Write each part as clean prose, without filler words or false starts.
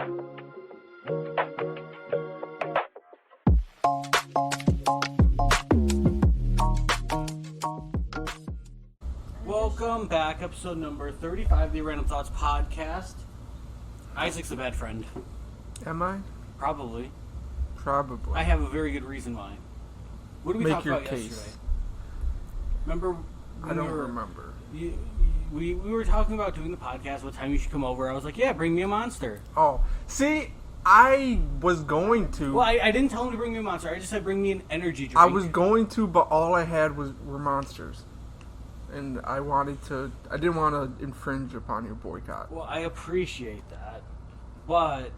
Welcome back, episode number 35 of the Random Thoughts Podcast. Isaac's a bad friend. Am I? Probably. Probably. I have a very good reason why. What did we talk about yesterday? Remember? I don't remember. We were talking about doing the podcast, what time you should come over. I was like, yeah, bring me a monster. Oh, see, I was going to. Well, I didn't tell him to bring me a monster. I just said bring me an energy drink. I was going to, but all I had were monsters. And I didn't want to infringe upon your boycott. Well, I appreciate that. But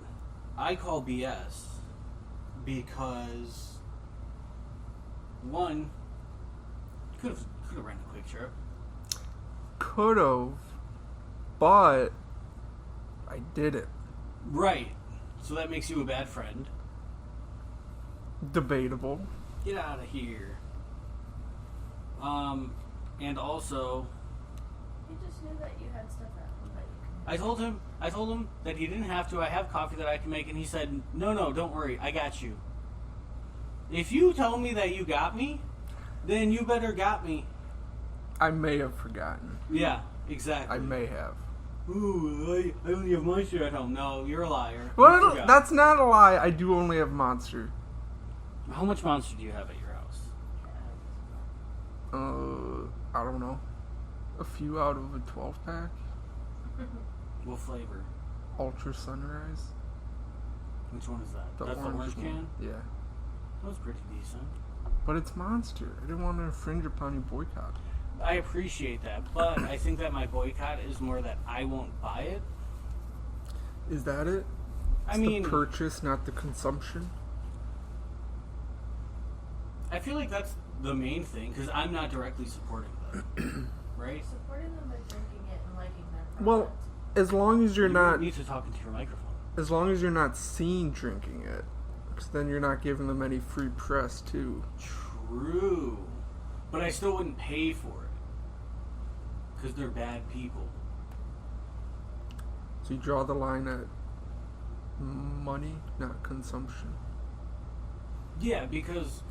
I call BS because, one, could have ran a quick trip. Could have, but I didn't. Right. So that makes you a bad friend. Debatable. Get out of here. And also, You just knew that you had stuff at home that you could make. I told him that he didn't have to. I have coffee that I can make, and he said, no, don't worry, I got you. If you tell me that you got me, then you better got me. I may have forgotten. Yeah, exactly. I may have. Ooh, I only have Monster at home. No, you're a liar. Well, that's not a lie. I do only have Monster. How much Monster do you have at your house? I don't know. A few out of a 12-pack. What flavor? Ultra Sunrise. Which one is that? The That's the orange one. can? Yeah. That was pretty decent. But it's Monster. I didn't want to infringe upon your boycott. I appreciate that, but I think that my boycott is more that I won't buy it. Is that it? I It's mean, the purchase, not the consumption. I feel like that's the main thing, because I'm not directly supporting them. Right? Supporting them by drinking it and liking their product. Well, as long as you're not, need to talk into your microphone. as long as you're not seen drinking it, because then you're not giving them any free press too. True. But I still wouldn't pay for it. Because they're bad people. So you draw the line at money, not consumption. Yeah, because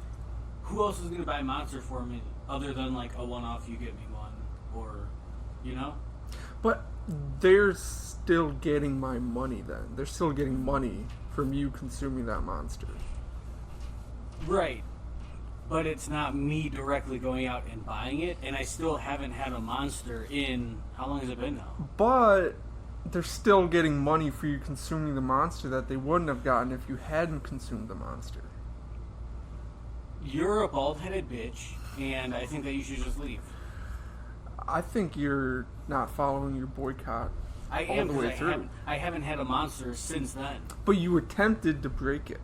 who else is going to buy Monster for me other than like a one-off, you get me one, or, you know? But they're still getting my money then. They're still getting money from you consuming that Monster. Right. But it's not me directly going out and buying it, and I still haven't had a Monster in, how long has it been now? But they're still getting money for you consuming the Monster that they wouldn't have gotten if you hadn't consumed the Monster. You're a bald-headed bitch, and I think that you should just leave. I think you're not following your boycott I all am, the way because through. I haven't had a Monster since then. But you were tempted to break it.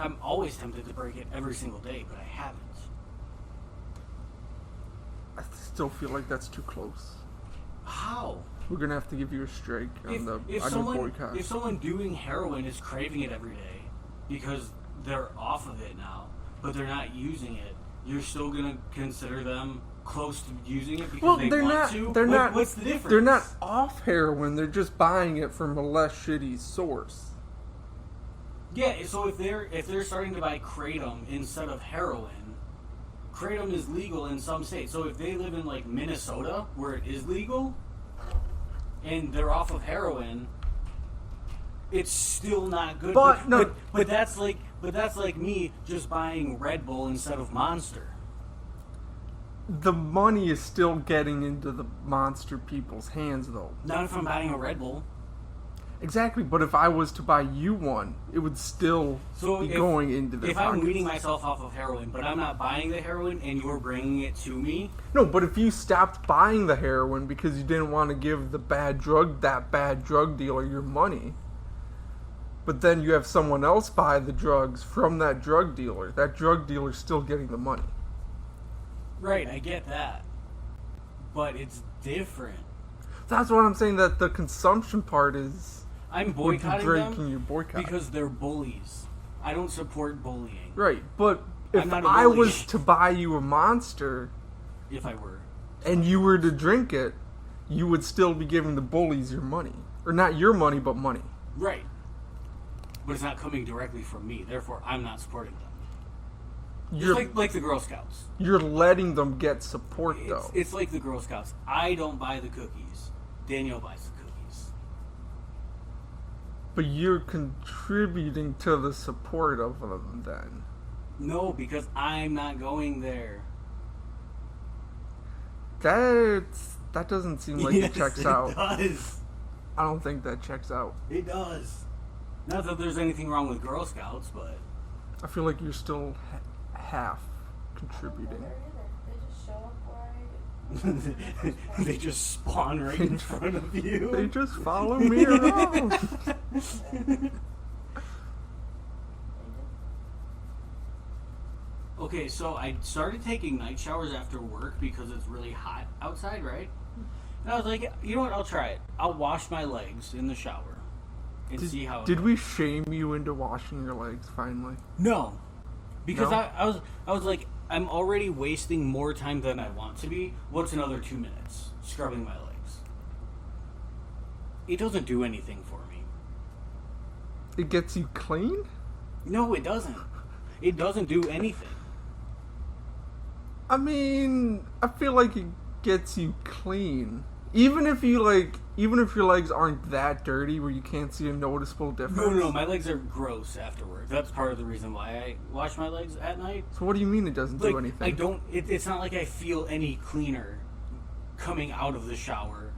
I'm always tempted to break it every single day, but I haven't. I still feel like that's too close. How? We're gonna have to give you a strike on your boycott. If someone doing heroin is craving it every day because they're off of it now, but they're not using it, you're still gonna consider them close to using it because they want to? What's the difference? They're not off heroin. They're just buying it from a less shitty source. Yeah. So if they're starting to buy kratom instead of heroin, kratom is legal in some states. So if they live in like Minnesota where it is legal, and they're off of heroin, it's still not good. But that's like me just buying Red Bull instead of Monster. The money is still getting into the Monster people's hands, though. Not if I'm buying a Red Bull. Exactly, but if I was to buy you one, it would still be going into the If pockets. I'm weaning myself off of heroin, but I'm not buying the heroin and you're bringing it to me... No, but if you stopped buying the heroin because you didn't want to give that bad drug dealer your money, but then you have someone else buy the drugs from that drug dealer's still getting the money. Right, I get that. But it's different. That's what I'm saying, that the consumption part is... I'm boycotting them your boycott. because they're bullies. I don't support bullying. Right, but if I'm not a I bully. was to buy you a Monster... If I were. And you were to drink it, you would still be giving the bullies your money. Or not your money, but money. Right. but it's not coming directly from me. Therefore, I'm not supporting them. You're It's like the Girl Scouts. you're letting them get support though. It's like the Girl Scouts. I don't buy the cookies. Danielle buys the cookies. But you're contributing to the support of them then. No, because I'm not going there. That doesn't seem like it checks out. It does. I don't think that checks out. It does. Not that there's anything wrong with Girl Scouts, but I feel like you're still half contributing. They just show up where I. they just spawn right in front of you. They just follow me around. Okay, so I started taking night showers after work because it's really hot outside, right? And I was like, you know what? I'll try it. I'll wash my legs in the shower and see how. Did we shame you into washing your legs finally? No, because No? I was like, I'm already wasting more time than I want to be. What's another 2 minutes scrubbing my legs? It doesn't do anything for me. It gets you clean? No, it doesn't. It doesn't do anything. I mean, I feel like it gets you clean. Even if your legs aren't that dirty where you can't see a noticeable difference. No, my legs are gross afterwards. That's part of the reason why I wash my legs at night. So what do you mean it doesn't Like, do anything? I don't. It's not like I feel any cleaner coming out of the shower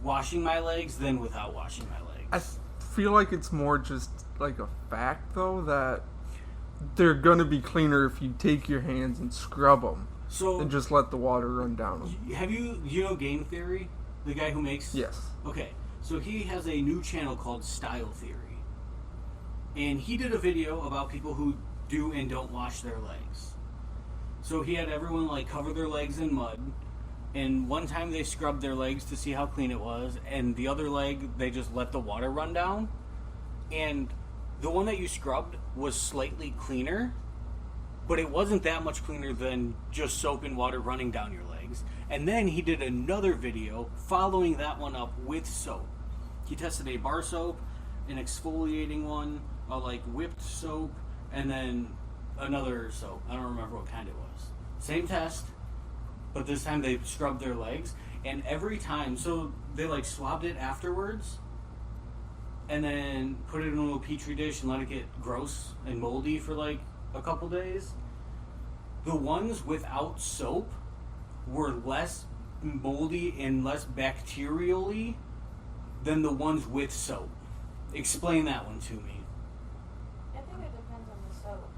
washing my legs than without washing my I legs. feel like it's more just like a fact though that they're gonna be cleaner if you take your hands and scrub them So, and just let the water run down them. have you know Game Theory? The guy who makes... Yes. Okay, so he has a new channel called Style Theory. And he did a video about people who do and don't wash their legs. So he had everyone like cover their legs in mud. And one time they scrubbed their legs to see how clean it was. And the other leg, they just let the water run down. And the one that you scrubbed was slightly cleaner. But it wasn't that much cleaner than just soap and water running down your legs. And then he did another video following that one up with soap. He tested a bar soap, an exfoliating one, a like whipped soap, and then another soap. I don't remember what kind it was. Same test, but this time they scrubbed their legs. And every time, so they like swabbed it afterwards, and then put it in a little petri dish and let it get gross and moldy for like a couple days. The ones without soap were less moldy and less bacterially than the ones with soap. Explain that one to me. I think it depends on the soap.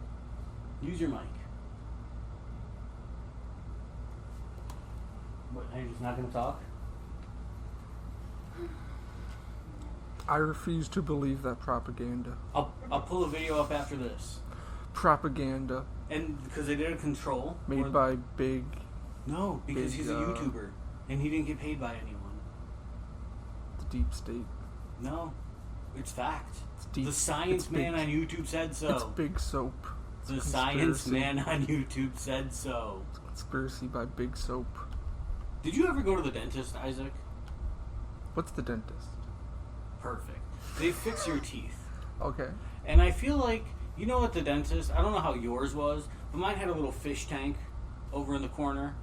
Use your mic. What, are you just not going to talk? I refuse to believe that propaganda. I'll pull a video up after this. Propaganda And because they did a control. made by big... No, because big, he's a YouTuber. And he didn't get paid by anyone. the deep state. No. It's fact. It's deep. The science it's man big, on YouTube said so. It's big soap. It's The a science conspiracy. man on YouTube said so. It's a conspiracy by big soap. Did you ever go to the dentist, Isaac? What's the dentist? Perfect. They fix your teeth. Okay. And I feel like, you know, at the dentist, I don't know how yours was, but mine had a little fish tank over in the corner.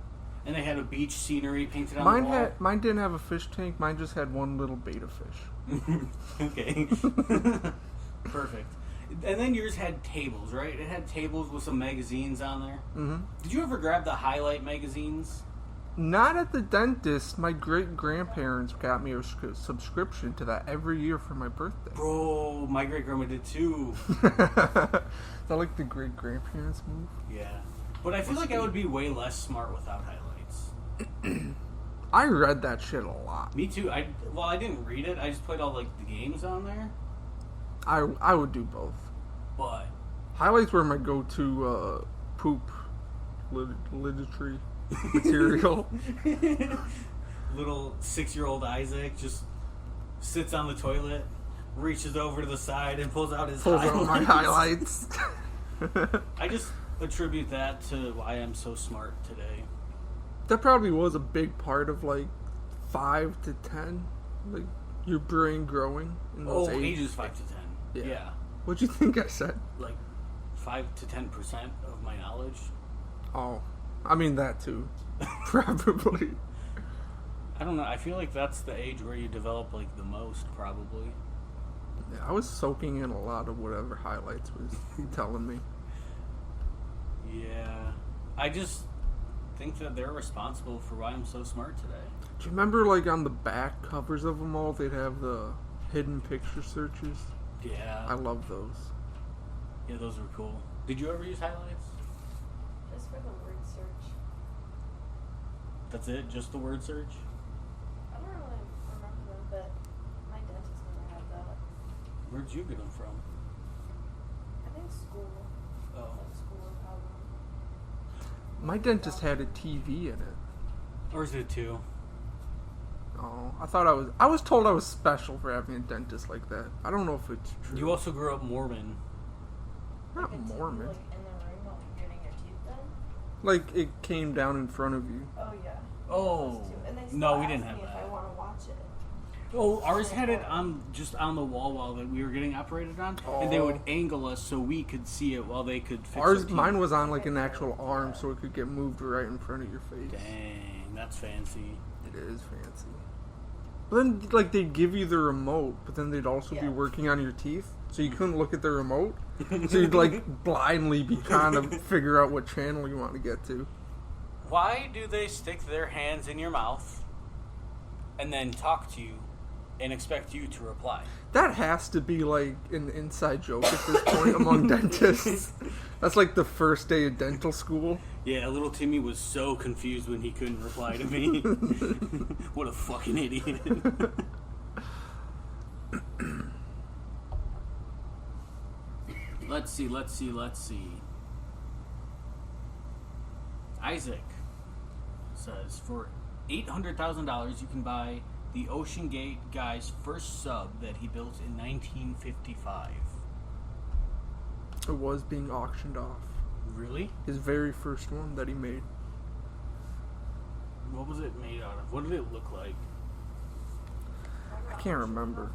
And they had a beach scenery painted on the wall. Mine didn't have a fish tank. Mine just had one little beta fish. Okay. Perfect. And then yours had tables, right? It had tables with some magazines on there. Mm-hmm. Did you ever grab the highlight magazines? Not at the dentist. My great grandparents got me a subscription to that every year for my birthday. Bro, my great grandma did too. Is that like the great grandparents move? Yeah. But I feel like I would be way less smart without highlights. I read that shit a lot. Me too. I didn't read it. I just played all like the games on there. I would do both. But Highlights were my go-to poop literature material. little 6-year-old Isaac just sits on the toilet, reaches over to the side, and pulls out his Pulls highlights. out my highlights. I just attribute that to why I'm so smart today. That probably was a big part of like 5 to 10, like your brain growing in those ages. Ages 5 to 10. Yeah. Yeah. What'd you think I said? Like 5 to 10% of my knowledge. Oh, I mean that too. Probably. I don't know. I feel like that's the age where you develop like the most, probably. Yeah, I was soaking in a lot of whatever highlights was telling me. Yeah. I just think that they're responsible for why I'm so smart today. Do you remember, like, on the back covers of them all, they'd have the hidden picture searches? Yeah. I love those. Yeah, those were cool. Did you ever use highlights? Just for the word search. That's it? Just the word search? I don't really remember them, but my dentist never had that. Where'd you get them from? I think school. Oh. Like school would have them. My dentist had a TV in it. Ours did too. Oh, I was told I was special for having a dentist like that. I don't know if it's true. You also grew up Mormon. Not Like a TV, Mormon. like in the room while you're getting your teeth done. Like, it came down in front of you. Oh yeah. Oh. Those two. And they No, still we ask didn't have me if that. I want to watch it. Oh, ours had it on just on the wall while that we were getting operated on, and they would Oh. angle us so we could see it while they could fix our Ours, teeth. mine was on like an actual arm, so it could get moved right in front of your face. Dang, that's fancy. It is fancy. But then, like, they'd give you the remote, but then they'd also be Yeah. working on your teeth, so you couldn't look at the remote. So you'd, like, blindly be trying to figure out what channel you want to get to. Why do they stick their hands in your mouth and then talk to you and expect you to reply? That has to be, like, an inside joke at this point among dentists. That's like the first day of dental school. Yeah, little Timmy was so confused when he couldn't reply to me. What a fucking idiot. Let's see. Isaac says, for $800,000 you can buy the Ocean Gate guy's first sub that he built in 1955. It was being auctioned off. Really? His very first one that he made. What was it made out of? What did it look like? I can't remember.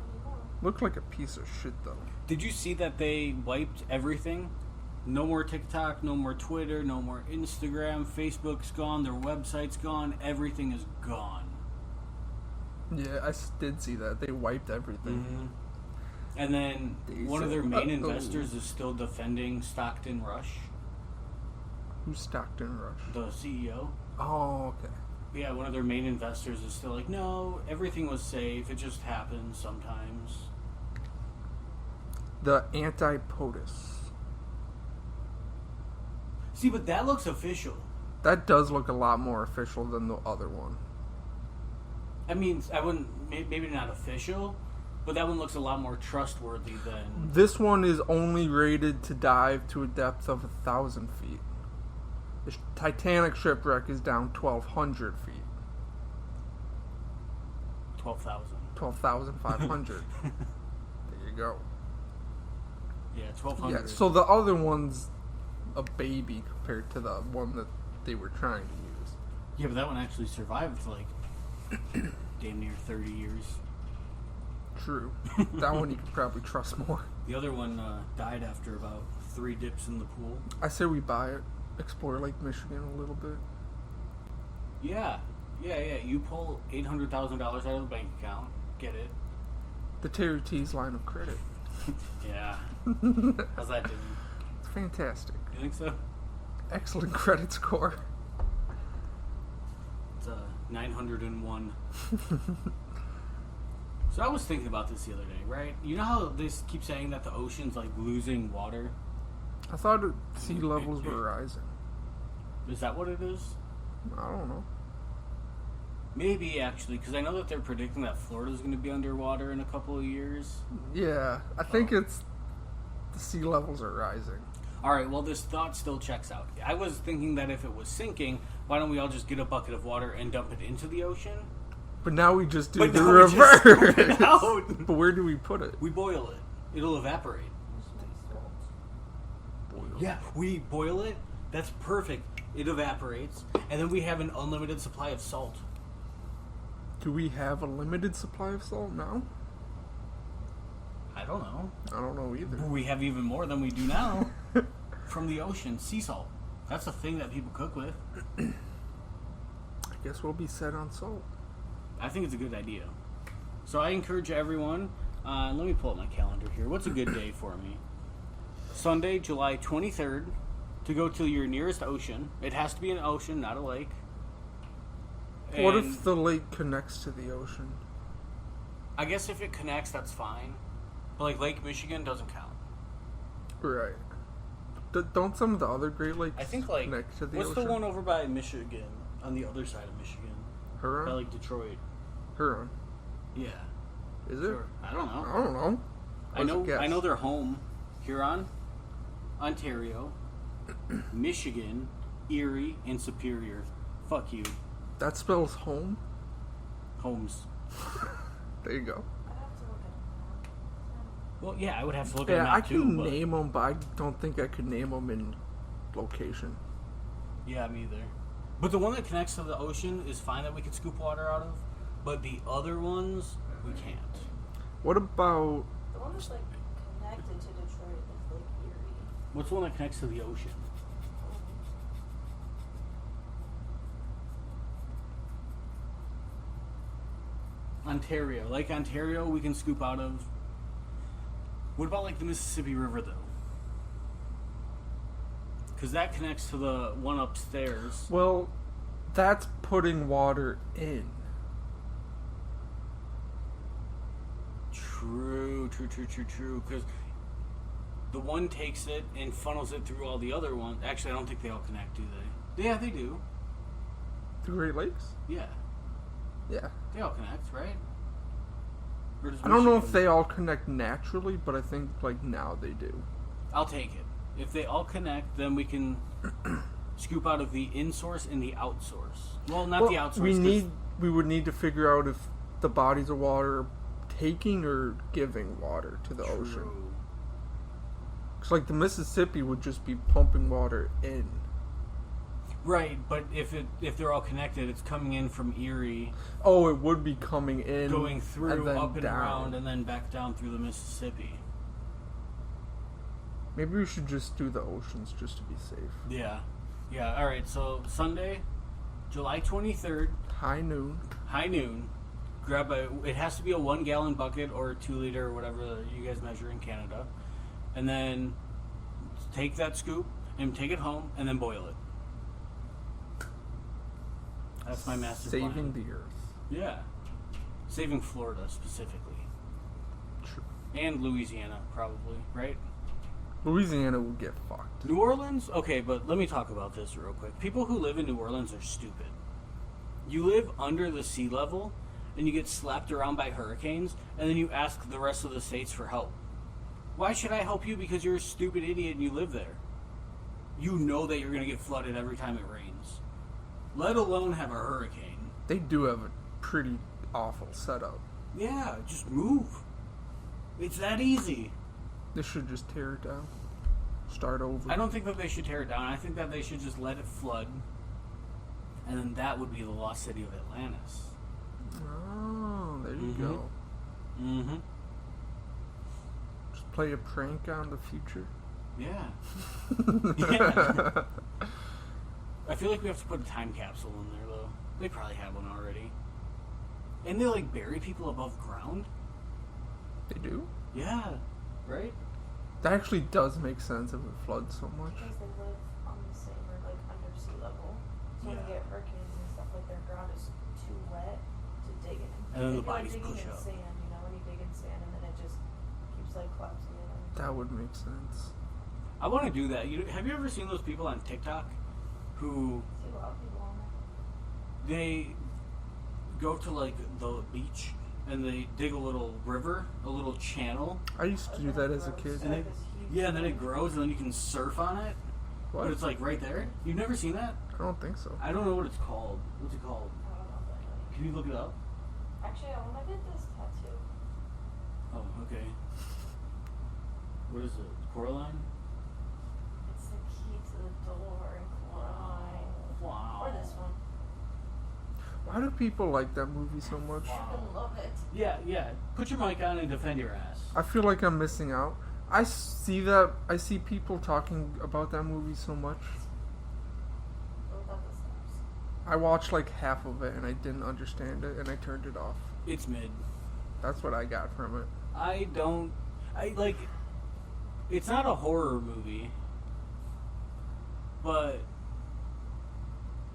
Looked like a piece of shit, though. Did you see that they wiped everything? No more TikTok, no more Twitter, no more Instagram. Facebook's gone, their website's gone, everything is gone. Yeah, I did see that. They wiped everything. Mm-hmm. And then They one of said, their main "Uh-oh." investors is still defending Stockton Rush, Who's Stockton Rush? the CEO. Oh, okay. Yeah, one of their main investors is still like, no, everything was safe. It just happens sometimes. The anti-POTUS. See, but that looks official. That does look a lot more official than the other one. I mean, I wouldn't, maybe not official, but that one looks a lot more trustworthy than... This one is only rated to dive to a depth of 1,000 feet. The Titanic shipwreck is down 1,200 feet. 12,000. 12,500. There you go. Yeah, 1,200. Yeah, so the other one's a baby compared to the one that they were trying to use. Yeah, but that one actually survived for like damn near 30 years. True. That one you could probably trust more. The other one died after about 3 dips in the pool. I say we buy it. Explore Lake Michigan a little bit. Yeah. You pull $800,000 out of the bank account, get it. The Terry T's line of credit. Yeah. How's that doing? It's fantastic. You think so? Excellent credit score. It's 901. So I was thinking about this the other day, right? You know how they keep saying that the ocean's like losing water? I thought sea levels were rising. Is that what it is? I don't know. Maybe, actually, because I know that they're predicting that Florida's going to be underwater in a couple of years. Yeah, I think it's the sea levels are rising. Alright, well, this thought still checks out. I was thinking that if it was sinking, why don't we all just get a bucket of water and dump it into the ocean? But now we just do But the now we just scoop it reverse. out. But where do we put it? We boil it. It'll evaporate. Boil. Yeah, we boil it. That's perfect. It evaporates. And then we have an unlimited supply of salt. Do we have a limited supply of salt now? I I don't know. I don't know either. But we have even more than we do now from the ocean. Sea salt. That's a thing that people cook with. I guess we'll be set on salt. I think it's a good idea. So I encourage everyone. Let me pull up my calendar here. What's a good day for me? Sunday, July 23rd, to go to your nearest ocean. It has to be an ocean, not a lake. What And if the lake connects to the ocean? I guess if it connects, that's fine. But like Lake Michigan doesn't count. Right. Don't some of the other Great Lakes I think like connect to the what's ocean? the one over by Michigan on the other side of Michigan? By Huron? like Detroit. Huron. Yeah. Is it? Sure. I don't know. I don't know. I know they're home. Huron, Ontario, Michigan, Erie, and Superior. Fuck you. That spells home? Homes. There you go. I'd have to look at it now. Well, yeah, I would have to look at a Yeah, map I can too, but name them, but I don't think I could name them in location. yeah, me either. But the one that connects to the ocean is fine that we could scoop water out of, but the other ones we can't. What about... The one that's like connected to Detroit is Lake Erie. What's the one that connects to the ocean? Ontario. Lake Ontario we can scoop out of. What about like the Mississippi River though? Because that connects to the one upstairs. Well, that's putting water in. True. Because the one takes it and funnels it through all the other ones. Actually, I don't think they all connect, do they? Yeah, they do. The Great Lakes? Yeah, Yeah. they all connect, right? Or does I don't know if Michigan- they all connect naturally, but I think like now they do. I'll take it. If they all connect, then we can scoop out of the in-source and the outsource. Well, not the outsource. We would need to figure out if the bodies of water are taking or giving water to the ocean. True. Because like the Mississippi would just be pumping water in. Right, but if they're all connected, it's coming in from Erie, Oh, it would be coming in, going through, and then up and down. around, and then back down through the Mississippi. Maybe we should just do the oceans just to be safe. Yeah. All right. So Sunday, July 23rd, High noon. high noon. Grab it has to be a 1 gallon bucket or a 2 liter or whatever you guys measure in Canada, and then take that scoop and take it home and then boil it. That's my master Saving plan. the earth. Yeah. Saving Florida specifically. True. And Louisiana, probably, right? Louisiana would get fucked. New Orleans? Okay, but let me talk about this real quick. People who live in New Orleans are stupid. You live under the sea level, and you get slapped around by hurricanes, and then you ask the rest of the states for help. Why should I help you? Because you're a stupid idiot and you live there. You know that you're going to get flooded every time it rains. Let alone have a hurricane. They do have a pretty awful setup. Yeah, just move. It's that easy. They should just tear it down. Start over. I don't think that they should tear it down. I think that they should just let it flood. And then that would be the lost city of Atlantis. Oh, there you Mhm. go. Mm-hmm. Just play a prank on the future. Yeah. Yeah. I feel like we have to put a time capsule in there, though. They probably have one already. And they, like, bury people above ground? They do? Yeah. Right? That actually does make sense if it floods so much. Because they live on the same or like under sea level. So when Yeah. they get hurricanes and stuff, like their ground is too wet to dig in. And then the It'd be like bodies digging push in up. sand, you know, when you dig in sand and then it just keeps like collapsing in. That would make sense. I want to do that. Have you ever seen those people on TikTok who See a lot of people on there. they go to, like, the beach and they dig a little river, a little channel, I used to do that as a kid. and they, yeah, and then it grows, and then you can surf on it. What? But it's like right there. You've never seen that? I don't think so. I don't know what it's called. What's it called? I don't know if I know. Can you look it up? Actually, I want to get this tattoo. Oh, okay. What is it? Coraline? It's the key to the door in Coraline. Wow. Or this one. Why Why do people like that movie so much? I love it. Yeah. Put your mic on and defend your ass. I feel like I'm missing out. I see people talking about that movie so much. Without the snaps. I watched like half of it and I didn't understand it and I turned it off. It's mid. That's what I got from it. It's not a horror movie, but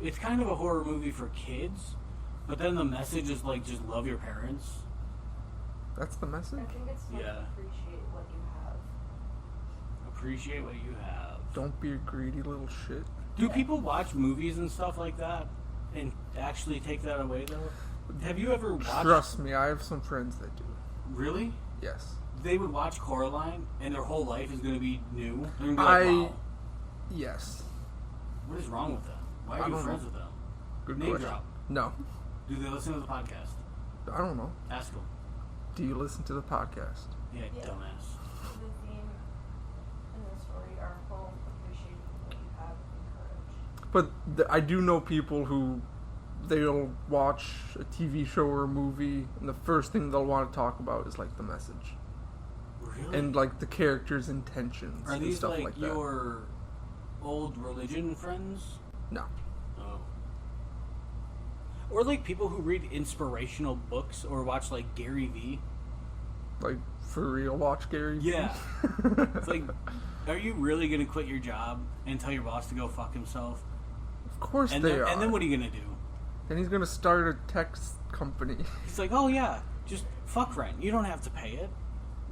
it's kind of a horror movie for kids. But then the message is like, just love your parents. That's the message? I think it's like Yeah. appreciate what you have. Appreciate what you have. Don't be a greedy little shit. Do people watch movies and stuff like that and actually take that away though? Have you ever watched? Trust me, I have some friends that do. Really? Yes. They would watch Coraline and their whole life is going to be new. They're going to be like, wow, Yes. what is wrong with them? Why I are you don't friends know. with them? Good Name question. drop. No. Do they listen to the podcast? I don't know. Ask them. Do you listen to the podcast? Yeah, Yeah. dumbass. The theme in the story article, appreciate what you have, encourage. But I do know people who they'll watch a TV show or a movie, and the first thing they'll want to talk about is like the message Really? and like the characters' intentions Are and these stuff like, like that. your old religion friends? No. Oh. Or like people who read inspirational books or watch like Gary Vee? Like for real, watch Gary. Yeah. It's like, are you really going to quit your job and tell your boss to go fuck himself? Of course And they then, are. and then what are you going to do? Then he's gonna start a tech company. He's like, oh yeah, just fuck rent. You don't have to pay it.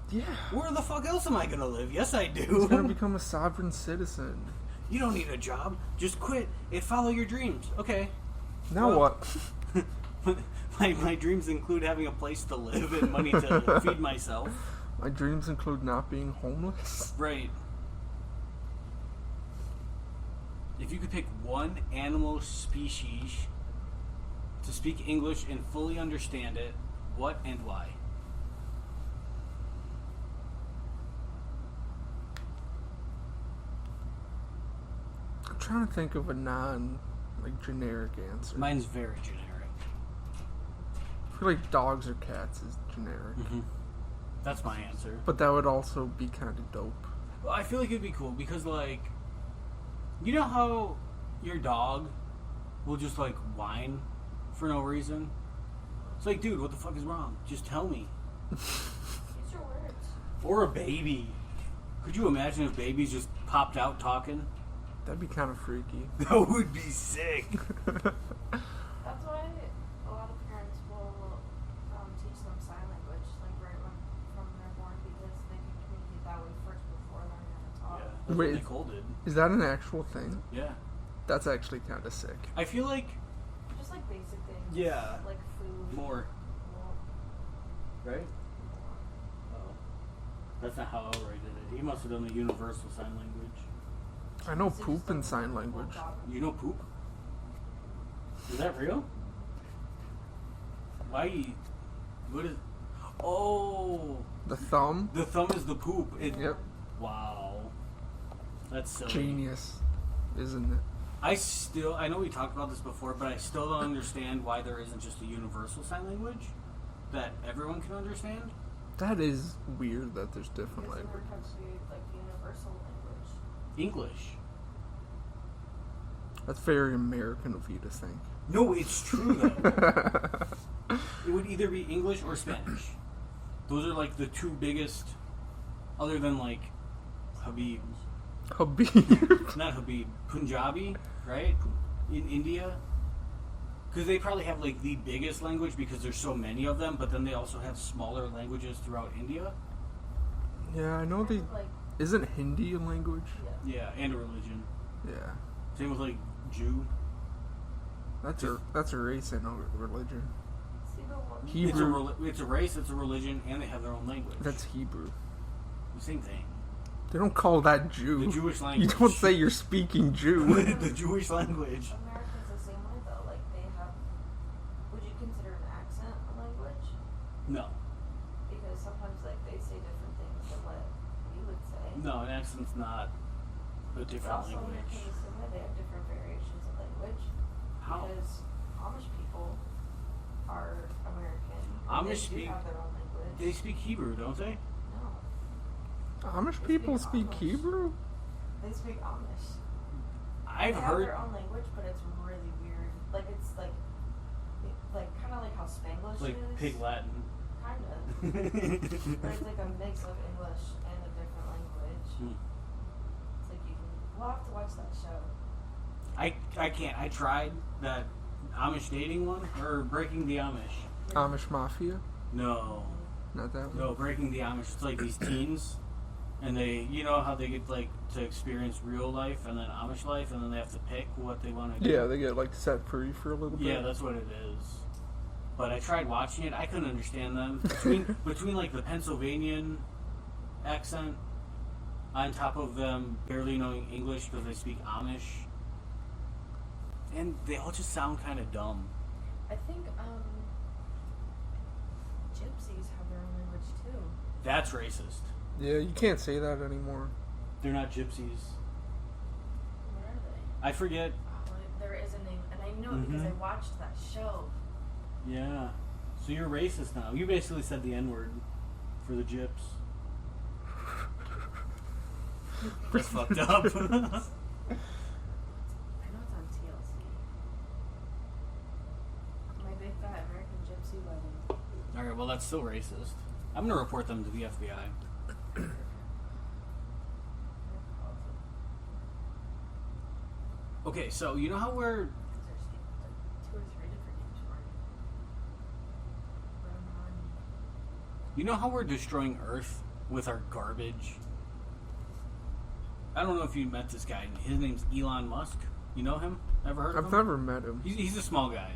Yeah. Where the fuck else am I going to live? Yes, I He's do. gonna become a sovereign citizen. You don't need a job. Just quit and follow your dreams. Okay. Now Well- what? my dreams include having a place to live and money to feed myself. My dreams include not being homeless. Right. If you could pick one animal species to speak English and fully understand it, what and why? I'm trying to think of a generic answer. Mine's very generic. I feel like dogs or cats is generic. Mm-hmm. That's my answer. But that would also be kind of dope. Well, I feel like it'd be cool because, like, you know how your dog will just, like, whine for no reason? It's like, dude, what the fuck is wrong? Just tell me. Use your words. Or a baby. Could you imagine if babies just popped out talking? That'd be kind of freaky. That would be sick. That's why a lot of parents will teach them sign language, like right from they're born, because they can communicate that way first before learning how to talk. Yeah, that's Wait. what Nicole did. Is that an actual thing? Yeah. That's actually kind of sick. I feel like Just like basic things. Yeah. Like food. more, Well, right? Oh. That's not how Elroy did it. He must have done the universal sign language. I know so poop just in like sign full language. dog. You know poop? Is that real? Why? What is... Oh! The thumb? The thumb is the poop. Yep. Wow. That's silly. Genius, isn't it? I know we talked about this before, but I still don't understand why there isn't just a universal sign language that everyone can understand. That is weird that there's different Because we're languages. country, like universal language. English. That's very American of you to think. No, it's true though. It would either be English or Spanish. Those are like the two biggest, other than like Habib. Habib. Not Habib. Punjabi, right? In India. Because they probably have like the biggest language because there's so many of them, but then they also have smaller languages throughout India. Yeah, I know they. Like, Isn't Hindi a language? yeah. Yeah, and a religion. Yeah. Same with like Jew. That's a race and a religion. See the one. Hebrew. It's a race, it's a religion, and they have their own language. That's Hebrew. the same thing. They don't call that Jew. The Jewish You language. don't say you're speaking Jew. The Jewish language. Americans the same way though. Like they have. Would you consider an accent a language? No. Because sometimes like they say different things than what we would say. No, an accent's not a But different also in language. the same way they have different variations of language. How? Because Amish people are American. Amish They do speak- have their own language. They speak Hebrew, don't they? No, Amish They people speak speak Amish. Hebrew? they speak Amish. I've They have heard. their own language, but it's really weird. Like it's like kind of like how Spanglish Like is. Pig Latin. Kind of. But it's like a mix of English and a different language. Hmm. It's like you can. We'll have to watch that show. I can't. I tried that Amish dating one or Breaking the Amish. Amish Mafia? No, Not that one. no, Breaking the Amish. It's like these teens, and they, you know how they get like to experience real life and then Amish life, and then they have to pick what they want to do. Yeah, they get like set free for a little bit. Yeah, that's what it is. But I tried watching it. I couldn't understand them between like the Pennsylvanian accent on top of them barely knowing English because they speak Amish, and they all just sound kind of dumb. I think gypsies have their own language too. That's racist. Yeah, you can't say that anymore. They're not gypsies. What are they? I forget. Oh, there is a name, and I know it because I watched that show. Yeah. So you're racist now. You basically said the N-word for the gyps. That's fucked up. I know it's on TLC. My Big Fat American Gypsy Wedding. Alright, well that's still racist. I'm gonna report them to the FBI. Okay, so you know how we're... Because there's like 2 or 3 different names for it. Roman. You know how we're destroying Earth with our garbage? I don't know if you met this guy. His name's Elon Musk. You know him? Ever heard of I've him? never met him. He's a small guy.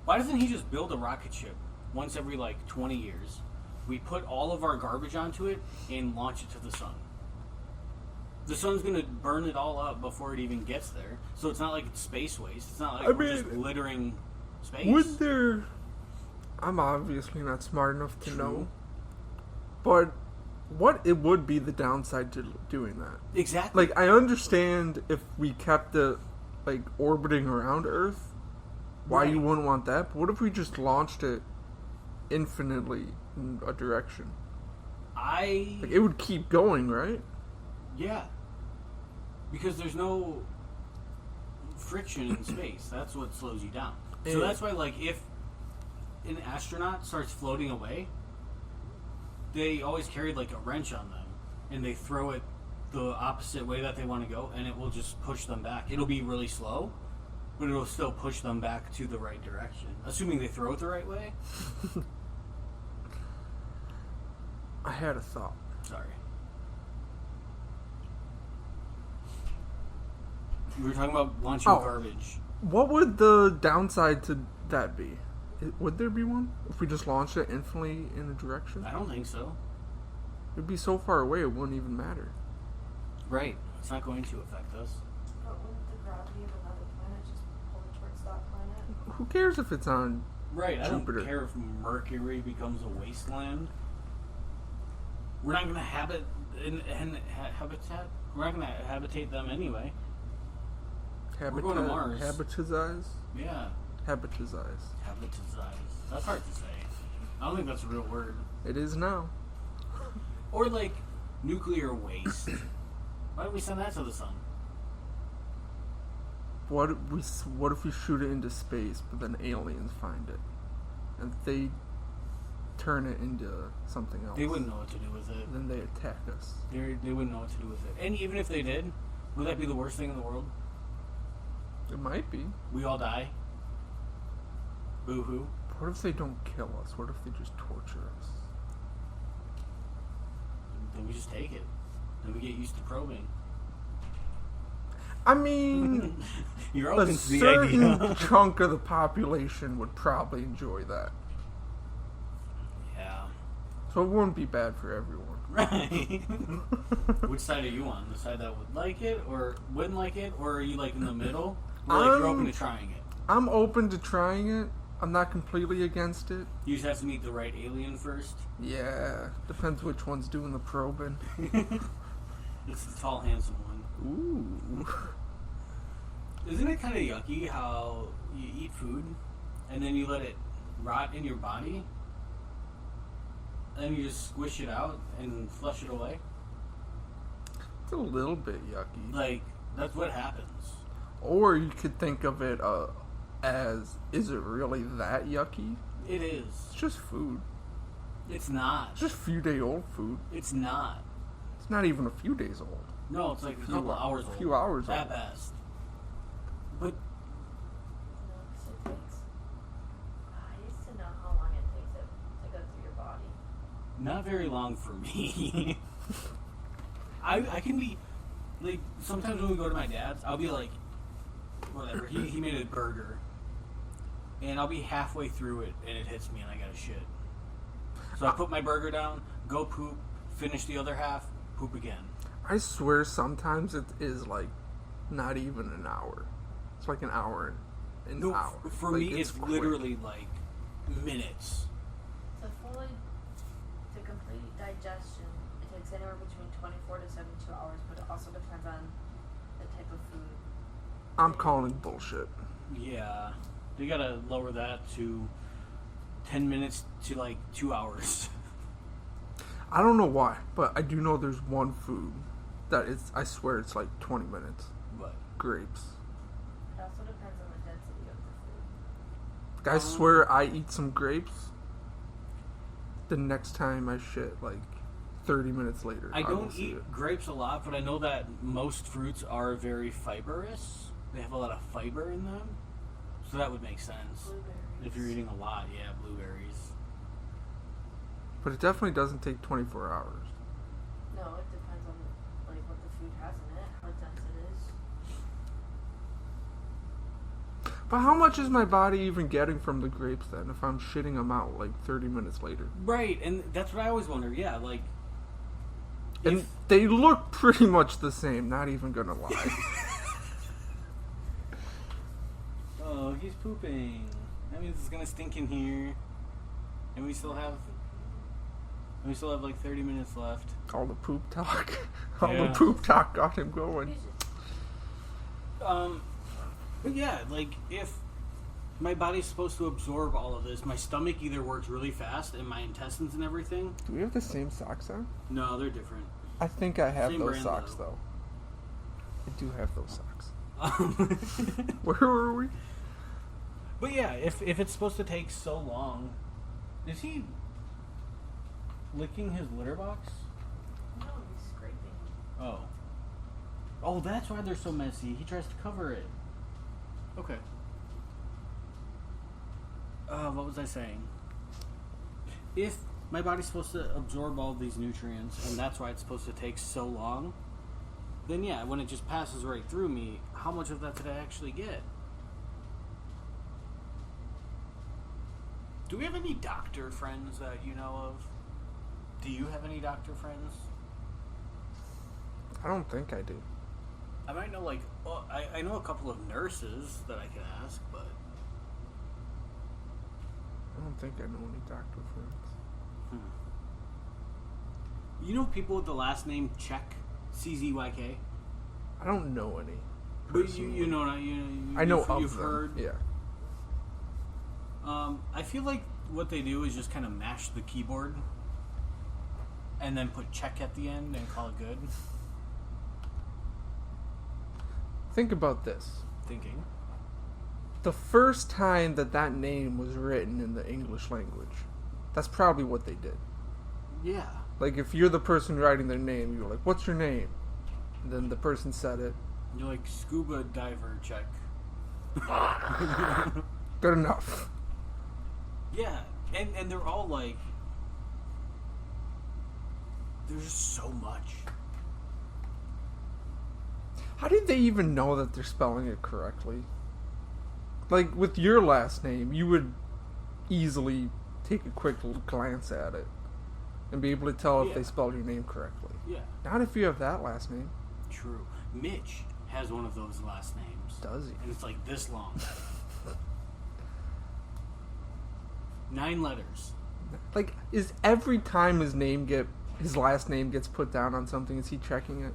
Why doesn't he just build a rocket ship once every like 20 years? We put all of our garbage onto it and launch it to the sun. The sun's gonna burn it all up before it even gets there. So it's not like it's space waste. It's not like I we're just mean, littering space. Would there... I'm obviously not smart enough to True. know. But what it would be the downside to doing that? Exactly. Like, I understand if we kept it, like, orbiting around Earth, why you Right. wouldn't want that. But what if we just launched it infinitely in a direction? Like, it would keep going, right? Yeah. Because there's no friction in space. That's what slows you down. So Yeah. that's why, like, if an astronaut starts floating away, they always carry, like, a wrench on them. And they throw it the opposite way that they want to go, and it will just push them back. It'll be really slow, but it'll still push them back to the right direction. Assuming they throw it the right way. I had a thought. Sorry. We were talking about launching Oh. garbage. What would the downside to that be? Would there be one? If we just launched it infinitely in a direction? I don't think so. It'd be so far away it wouldn't even matter. Right. It's not going to affect us. But wouldn't the gravity of another planet just pull it towards that planet? Who cares if it's on... Right. I Jupiter. don't care if Mercury becomes a wasteland. We're not going to habitat. We're not going to habitate them anyway. We're going to Mars. Habitize? Yeah. Habitize. Habitize. That's hard to say. I don't think that's a real word. It is now. Or like nuclear waste. Why don't we send that to the sun? What if we shoot it into space, but then aliens find it, and they turn it into something else? They wouldn't know what to do with it. And then they attack us. They wouldn't know what to do with it. And even if they did, would that be the worst thing in the world? It might be. We all die. Boo-hoo. What if they don't kill us? What if they just torture us? Then we just take it. Then we get used to probing. I mean, You're a open to the certain idea. chunk of the population would probably enjoy that. Yeah. So it wouldn't be bad for everyone. Right. Which side are you on? The side that would like it or wouldn't like it? Or are you like in the middle? Where like you're open to trying it? I'm open to trying it. I'm not completely against it. You just have to meet the right alien first. Yeah, depends which one's doing the probing. It's the tall, handsome one. Ooh. Isn't it kind of yucky how you eat food and then you let it rot in your body, and then you just squish it out and flush it away. It's a little bit yucky. Like, that's what happens. Or you could think of it as, is it really that yucky? It is. It's just food. It's not. It's just a few day old food. It's not. It's not even a few days old. No, it's like a couple hours old. A few hours at old. best. But No, 'cause it takes. I used to know how long it takes it to go through your body. not very long for me. I can be, like, sometimes when we go to my dad's, I'll be like, whatever, he made a burger. And I'll be halfway through it, and it hits me, and I gotta shit. So I put my burger down, go poop, finish the other half, poop again. I swear sometimes it is like not even an hour. It's like an hour and an No, hour. for Like, me, it's quick. literally like minutes. To complete digestion, it takes anywhere between 24 to 72 hours, but it also depends on the type of food. I'm calling bullshit. Yeah, they gotta lower that to 10 minutes to like 2 hours. I don't know why, but I do know there's one food that is, I swear it's like 20 minutes. But Grapes. It also depends on the density of the food. I swear I eat some grapes. The next time I shit, like 30 minutes later. I will don't see eat it. grapes a lot, but I know that most fruits are very fibrous. They have a lot of fiber in them, so that would make sense. Blueberries. If you're eating a lot, yeah, blueberries. But it definitely doesn't take 24 hours. No, it depends on like what the food has in it, how dense it is. But how much is my body even getting from the grapes then if I'm shitting them out like 30 minutes later? Right, and that's what I always wonder. Yeah, like, And if- they look pretty much the same, not even gonna lie. oh, he's pooping. That means it's gonna stink in here, and we still have like 30 minutes left. All the poop talk. All Yeah. the poop talk got him going. He's just- But yeah, like, if my body's supposed to absorb all of this, my stomach either works really fast and my intestines and everything. Do we have the same socks on? No, they're different. I think I have Same those brand, socks though. though. I do have those socks. Um, Where were we? but yeah, if it's supposed to take so long, is he licking his litter box? No, he's scraping. Oh. Oh, that's why they're so messy. He tries to cover it. Okay. What was I saying? If my body's supposed to absorb all these nutrients, and that's why it's supposed to take so long, then yeah, when it just passes right through me, how much of that did I actually get? Do we have any doctor friends that you know of? Do you have any doctor friends? I don't think I do. I might know, like, well, I know a couple of nurses that I can ask, but I don't think I know any doctor friends. you know people with the last name Czech, CZYK. I don't know any. But personally. you know, I know you've, of you've them. heard. Yeah. I feel like what they do is just kind of mash the keyboard, and then put Czech at the end and call it good. Think about this. Thinking. The first time that name was written in the English language, that's probably what they did. Yeah. Like, if you're the person writing their name, you're like, what's your name? And then the person said it. You're like scuba diver Czech. Good enough. Yeah, and they're all like, there's just so much. How did they even know that they're spelling it correctly? Like, with your last name, you would easily take a quick little glance at it and be able to tell if Yeah. they spelled your name correctly. Yeah. Not if you have that last name. True. Mitch has one of those last names. Does he? And it's like this long. 9 letters. Like, is every time his last name gets put down on something, is he checking it?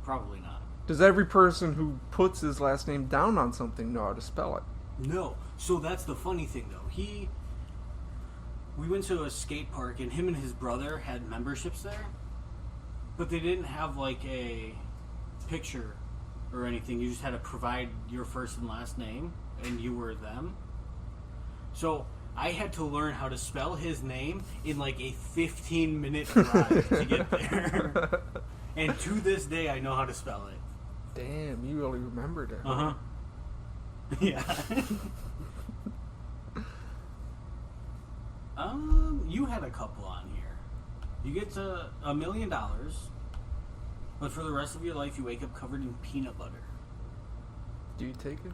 Probably not. Does every person who puts his last name down on something know how to spell it? No. So that's the funny thing, though. We went to a skate park, and him and his brother had memberships there, but they didn't have like a picture or anything. You just had to provide your first and last name, and you were them. So I had to learn how to spell his name in like a 15-minute drive to get there. And to this day, I know how to spell it. Damn, you really remembered it. Uh-huh. Yeah. You had a couple on here. You get to $1 million, but for the rest of your life, you wake up covered in peanut butter. Do you take it?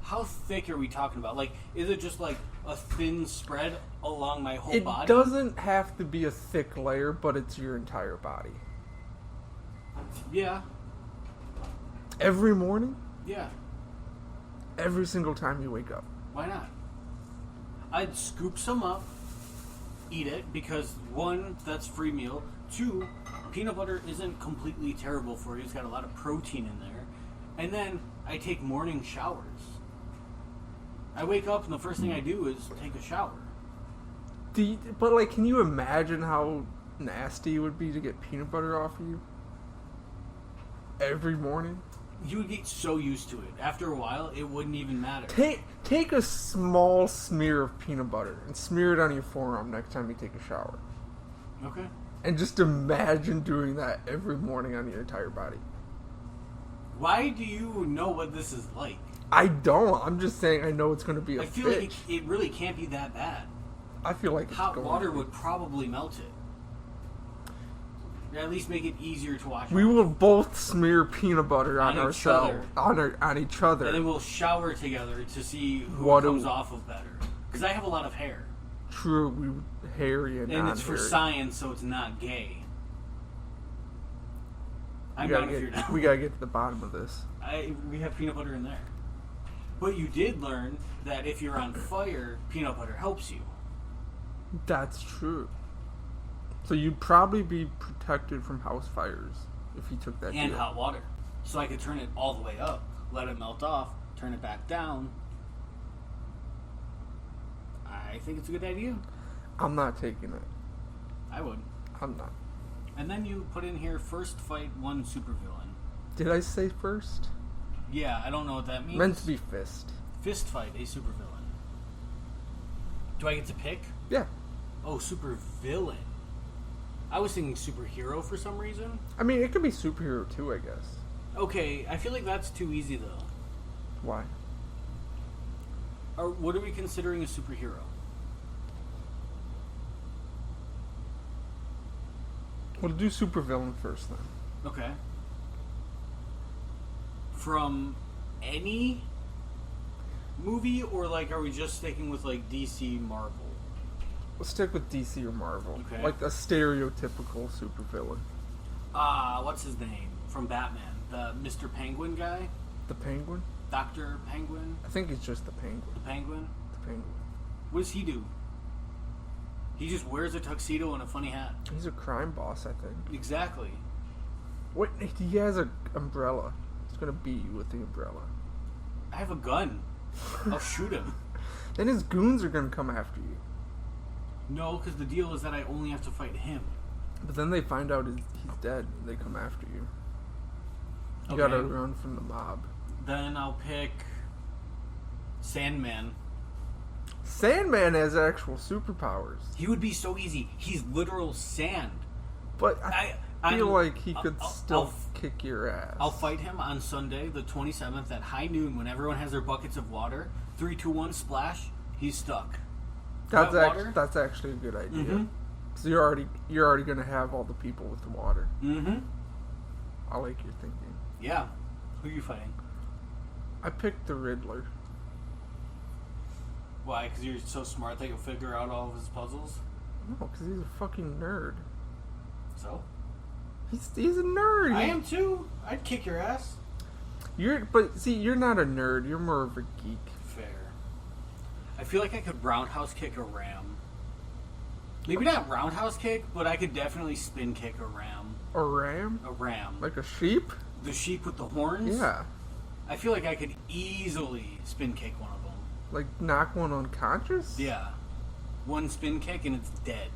How thick are we talking about? Like, is it just like a thin spread along my whole body? It doesn't have to be a thick layer, but it's your entire body. Yeah. Every morning? Yeah. Every single time you wake up. Why not? I'd scoop some up, eat it, because one, that's free meal. Two, peanut butter isn't completely terrible for you. It's got a lot of protein in there. And then I take morning showers. I wake up and the first thing I do is take a shower. But like, can you imagine how nasty it would be to get peanut butter off of you? Every morning? You would get so used to it. After a while, it wouldn't even matter. Take a small smear of peanut butter and smear it on your forearm next time you take a shower. Okay. And just imagine doing that every morning on your entire body. Why do you know what this is like? I don't. I'm just saying I know it's going to be a I feel bitch. like it really can't be that bad. I feel like it's Hot going water to be. would probably melt it. Or at least make it easier to wash We off. will both smear peanut butter on On each ourselves, on each other. And then we'll shower together to see who What comes do- off of better. Because I have a lot of hair. True, we hairy and And not it's for hairy. science, so it's not gay. I'm not a fear now. We gotta get to the bottom of this. We have peanut butter in there. But you did learn that if you're on fire, peanut butter helps you. That's true. So you'd probably be protected from house fires if you took that And deal. hot water. So I could turn it all the way up, let it melt off, turn it back down. I think it's a good idea. I'm not taking it. I would. I'm not. And then you put in here, first fight one supervillain. Did I say first? Yeah, I don't know what that means. Meant to be fist. Fist fight a supervillain. Do I get to pick? Yeah. Oh, supervillain. I was thinking superhero for some reason. I mean, it could be superhero too, I guess. Okay, I feel like that's too easy though. Why? Or what are we considering a superhero? We'll do supervillain first then. Okay. From any movie, or like, are we just sticking with like DC, Marvel? We'll stick with DC or Marvel. Okay. Like a stereotypical supervillain. What's his name from Batman? The Mr. Penguin guy, The Penguin? Dr. Penguin, I think it's just the Penguin. the Penguin. The Penguin. What does he do? He just wears a tuxedo and a funny hat. He's a crime boss, I think. Exactly. What? He has an umbrella. He's gonna beat you with the umbrella. I have a gun. I'll shoot him. Then his goons are gonna come after you. No, because the deal is that I only have to fight him. But then they find out he's dead. And they come after you. You Okay. gotta run from the mob. Then I'll pick Sandman. Sandman has actual superpowers. He would be so easy. He's literal sand. But I feel I'm- like he could I'll- still I'll- kick your ass. I'll fight him on Sunday, the 27th, at high noon when everyone has their buckets of water. 3, 2, 1, splash. He's stuck. That's That water? that's actually a good idea. Mhm. So you're already gonna have all the people with the water. Mm-hmm. I like your thinking. Yeah. Who are you fighting? I picked the Riddler. Why? Because you're so smart that you'll figure out all of his puzzles? No, because he's a fucking nerd. So? He's a nerd. I am too. I'd kick your ass. But see, you're not a nerd. You're more of a geek. Fair. I feel like I could roundhouse kick a ram. Maybe not roundhouse kick, but I could definitely spin kick a ram. A ram? A ram. Like a sheep? The sheep with the horns? Yeah. I feel like I could easily spin kick one of them. Like knock one unconscious? Yeah. One spin kick and it's dead.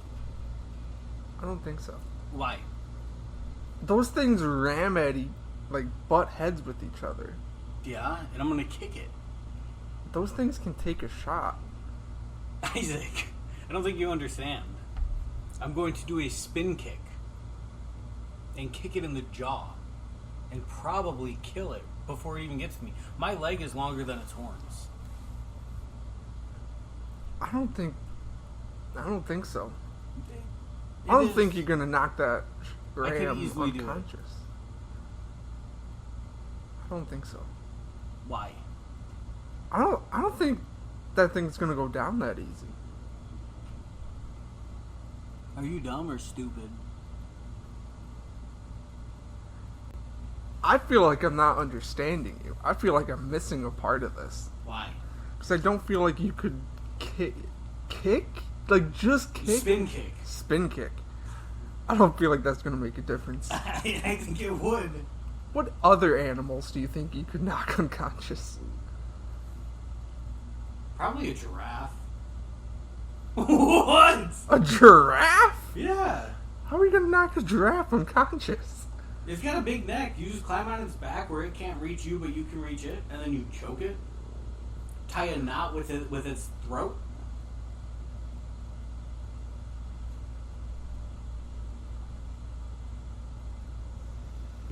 I don't think so. Why? Those things ram at like butt heads with each other. Yeah, and I'm gonna kick it. Those things can take a shot. Isaac, I don't think you understand. I'm going to do a spin kick and kick it in the jaw and probably kill it before it even gets to me. My leg is longer than its horns. I don't think so. It I don't is- think you're gonna knock that I could ram easily do it. unconscious. I don't think so. Why? I don't think that thing's gonna go down that easy. Are you dumb or stupid? I feel like I'm not understanding you. I feel like I'm missing a part of this. Why? Because I don't feel like you could kick? Like, just kick? Spin kick. Spin kick. I don't feel like that's going to make a difference. I think it would. What other animals do you think you could knock unconscious? Probably a giraffe. What? A giraffe? Yeah. How are you going to knock a giraffe unconscious? It's got a big neck. You just climb on its back where it can't reach you, but you can reach it, and then you choke it. Tie a knot with its throat.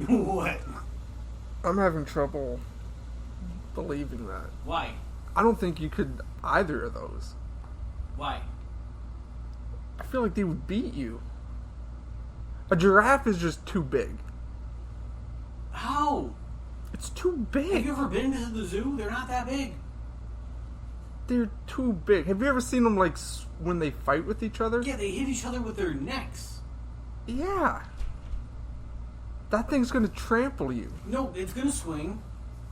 What? I'm having trouble believing that. Why? I don't think you could either of those. Why? I feel like they would beat you. A giraffe is just too big. How? It's too Have big. you ever been to the zoo? They're not that big. They're too big. Have you ever seen them like when they fight with each other? Yeah, they hit each other with their necks. Yeah. That thing's gonna trample you. No, it's gonna swing,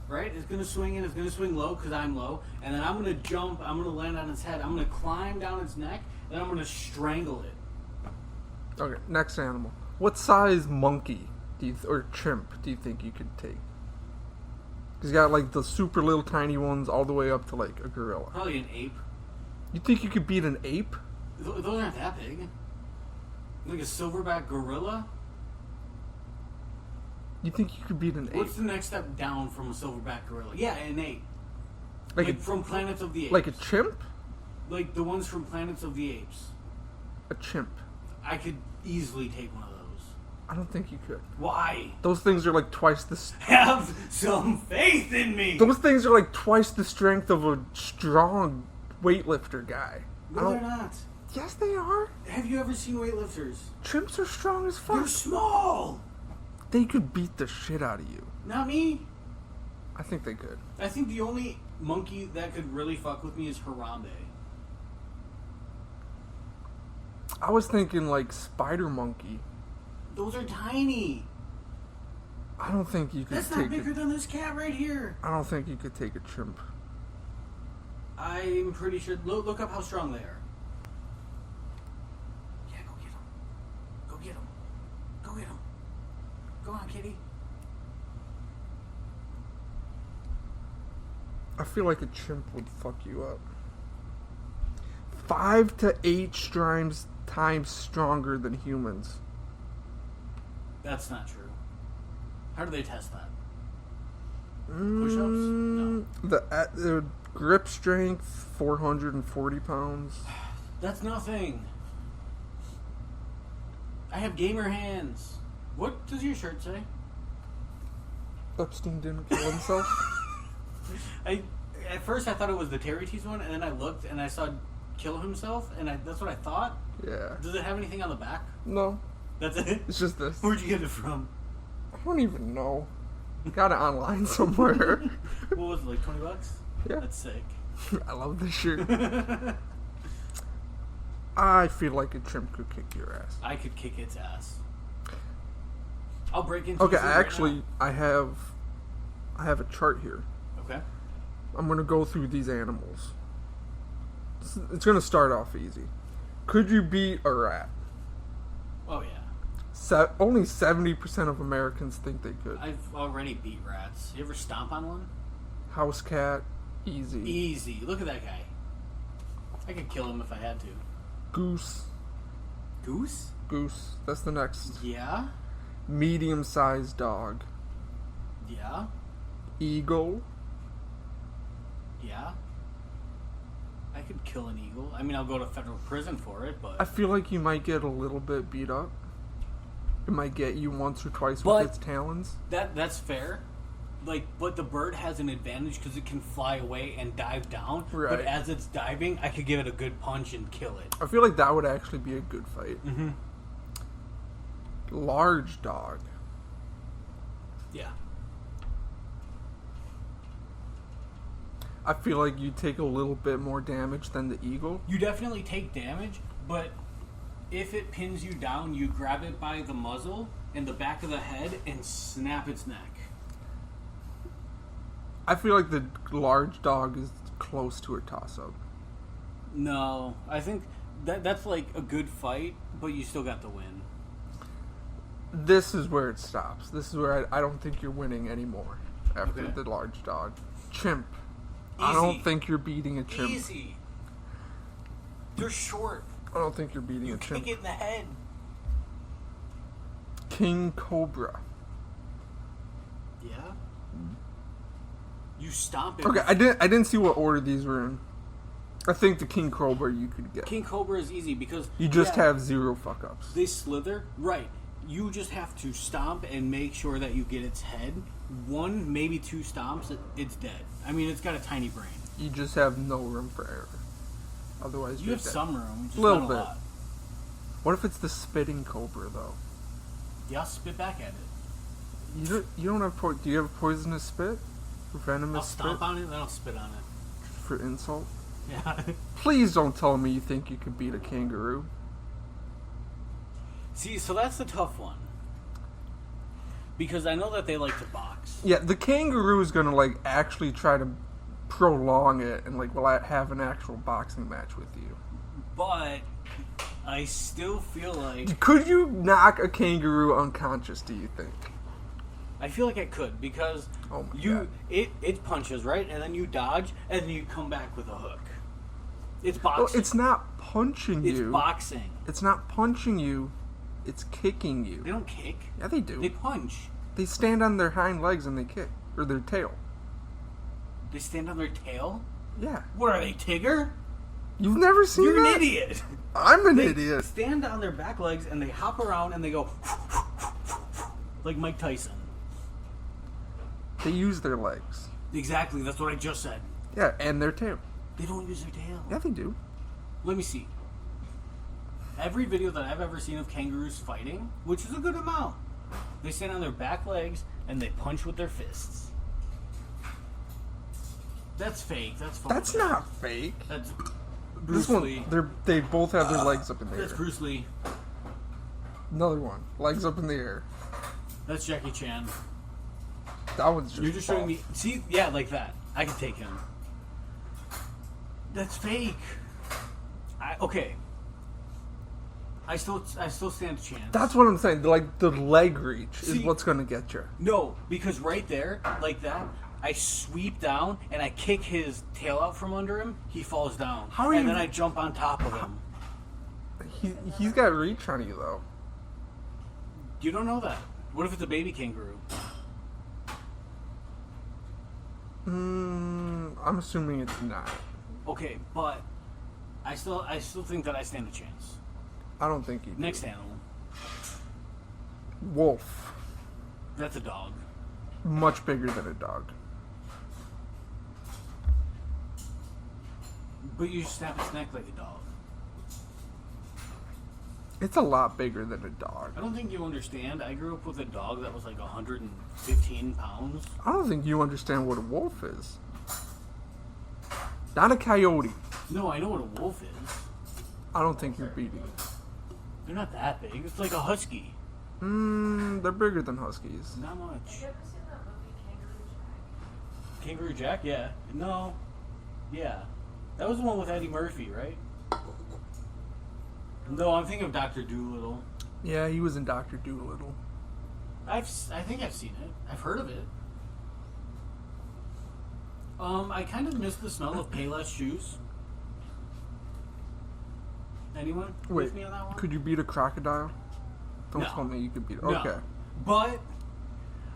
right? It's gonna swing and it's gonna swing low because I'm low, and then I'm gonna jump. I'm gonna land on its head. I'm gonna climb down its neck, and I'm gonna strangle it. Okay, next animal. What size monkey or chimp do you think you could take? Because you got like the super little tiny ones all the way up to like a gorilla. Probably an ape. You think you could beat an ape? Those aren't that big. Like a silverback gorilla. You think you could beat an ape? What's the next step down from a silverback gorilla? Yeah, an ape. Like Like from Planets of the Apes. like a chimp? Like the ones from Planets of the Apes. A chimp. I could easily take one of those. I don't think you could. Why? Those things are like twice the. Have some faith in me. Those things are like twice the strength of a strong weightlifter guy. I No, don't- they're not. Yes, they are. Have you ever seen weightlifters? Chimps are strong as They're fuck. small. They could beat the shit out of you. Not me. I think they could. I think the only monkey that could really fuck with me is Harambe. I was thinking like spider monkey. Those are tiny. I don't think you could That's not take. bigger than this cat right here. I don't think you could take a chimp. I'm pretty sure. Look up how strong they are. Yeah, go get them. Go get them. Go get them. Go on, kitty. I feel like a chimp would fuck you up. 5 to 8 times stronger than humans. That's not true. How do they test that? Mm, the grip strength 440 pounds. That's nothing. I have gamer hands. What does your shirt say? Epstein didn't kill himself. At first I thought it was the Terry Tease one, and then I looked and I saw kill himself, and that's what I thought. Yeah. Does it have anything on the back? No, That's it? it's just this. Where'd you get it from? I don't even know. Got it online somewhere. What was it, like $20? Yeah. That's sick. I love this shirt. I feel like a chimp could kick your ass. I could kick its ass. I'll break into Okay, the zoo right actually, now. I have a chart here. Okay. I'm gonna go through these animals. It's gonna start off easy. Could you beat a rat? Oh, yeah. Only 70% of Americans think they could. I've already beat rats. You ever stomp on one? House cat, easy. Easy. Look at that guy. I could kill him if I had to. Goose. Goose? Goose. That's the next. Yeah. Medium-sized dog. Yeah. Eagle. Yeah. I could kill an eagle. I mean, I'll go to federal prison for it, but... I feel like you might get a little bit beat up. It might get you once or twice But- with its talons. That's fair. Like, but the bird has an advantage because it can fly away and dive down. Right. But as it's diving, I could give it a good punch and kill it. I feel like that would actually be a good fight. Mm-hmm. Large dog. Yeah. I feel like you take a little bit more damage than the eagle. You definitely take damage, but if it pins you down, you grab it by the muzzle and the back of the head and snap its neck. I feel like the large dog is close to a toss-up. No, I think that's like a good fight, but you still got the win. This is where it stops. This is where I don't think you're winning anymore after Okay. the large dog. Chimp. Easy. I don't think you're beating a chimp. Easy. They're short. I don't think you're beating You a chimp. kick it in the head. King Cobra. Yeah. You stomp it. Okay, I didn't see what order these were in. I think the King Cobra you could get. King Cobra is easy because You just yeah, have 0 fuck-ups. they slither. Right. You just have to stomp and make sure that you get its head. 1, maybe 2 stomps, it's dead. I mean, it's got a tiny brain. You just have no room for error. Otherwise, You you're have dead. some room, just Little not bit. a lot. What if it's the spitting cobra though? Yeah, I'll spit back at it. You don't have do you have poisonous spit? Venomous I'll spit stomp on it, then I'll spit on it. for insult? Yeah. Please don't tell me you think you could beat a kangaroo. See, so that's the tough one. Because I know that they like to box. Yeah, the kangaroo is gonna like actually try to prolong it and like have an actual boxing match with you. But I still feel like Could you knock a kangaroo unconscious? Do you think? I feel like I could because Oh my you God. it punches, right? And then you dodge and then you come back with a hook. It's Well, boxing. it's not punching It's you. boxing. It's not punching you. It's kicking you. They don't kick. Yeah, they do. They punch. They stand on their hind legs and they kick, or their tail. They stand on their tail. Yeah. What are they, Tigger? You've never seen You're that? an idiot. I'm an They idiot. stand on their back legs and they hop around and they go like Mike Tyson. They use their legs. Exactly. That's what I just said. Yeah, and their tail. They don't use their tail. Yeah, they do. Let me see. Every video that I've ever seen of kangaroos fighting, which is a good amount, they stand on their back legs and they punch with their fists. That's fake. That's false. That's not fake. That's This Bruce one, Lee. they both have their legs up in the That's air. Bruce Lee. Another one, legs up in the air. That's Jackie Chan. That one's just. You're just showing me. See, yeah, like that. I can take him. That's fake. Okay. I still stand a chance. That's what I'm saying. Like the leg reach is See- what's gonna get you. No, because right there, like that, I sweep down and I kick his tail out from under him. He falls down, How are and you- then I jump on top of him. He's got reach on you though. You don't know that. What if it's a baby kangaroo? I'm assuming it's not. Okay, but I still think that I stand a chance. I don't think you do. Next animal. Wolf. That's a dog. Much bigger than a dog. But you snap its neck like a dog. It's a lot bigger than a dog. I don't think you understand. I grew up with a dog that was like 115 pounds. I don't think you understand what a wolf is. Not a coyote. No, I know what a wolf is. I don't think you're beating it. They're not that big. It's like a husky. They're bigger than huskies. Not much. Have you ever seen that movie Kangaroo Jack? Yeah. No. Yeah. That was the one with Eddie Murphy, right? No, I'm thinking of Dr. Dolittle. Yeah, he was in Dr. Dolittle. I think I've seen it. I've heard of it. I kind of miss the smell of Payless shoes. Anyone with me on that one? Could you beat a crocodile? Don't No. tell me you could beat it. No. Okay. But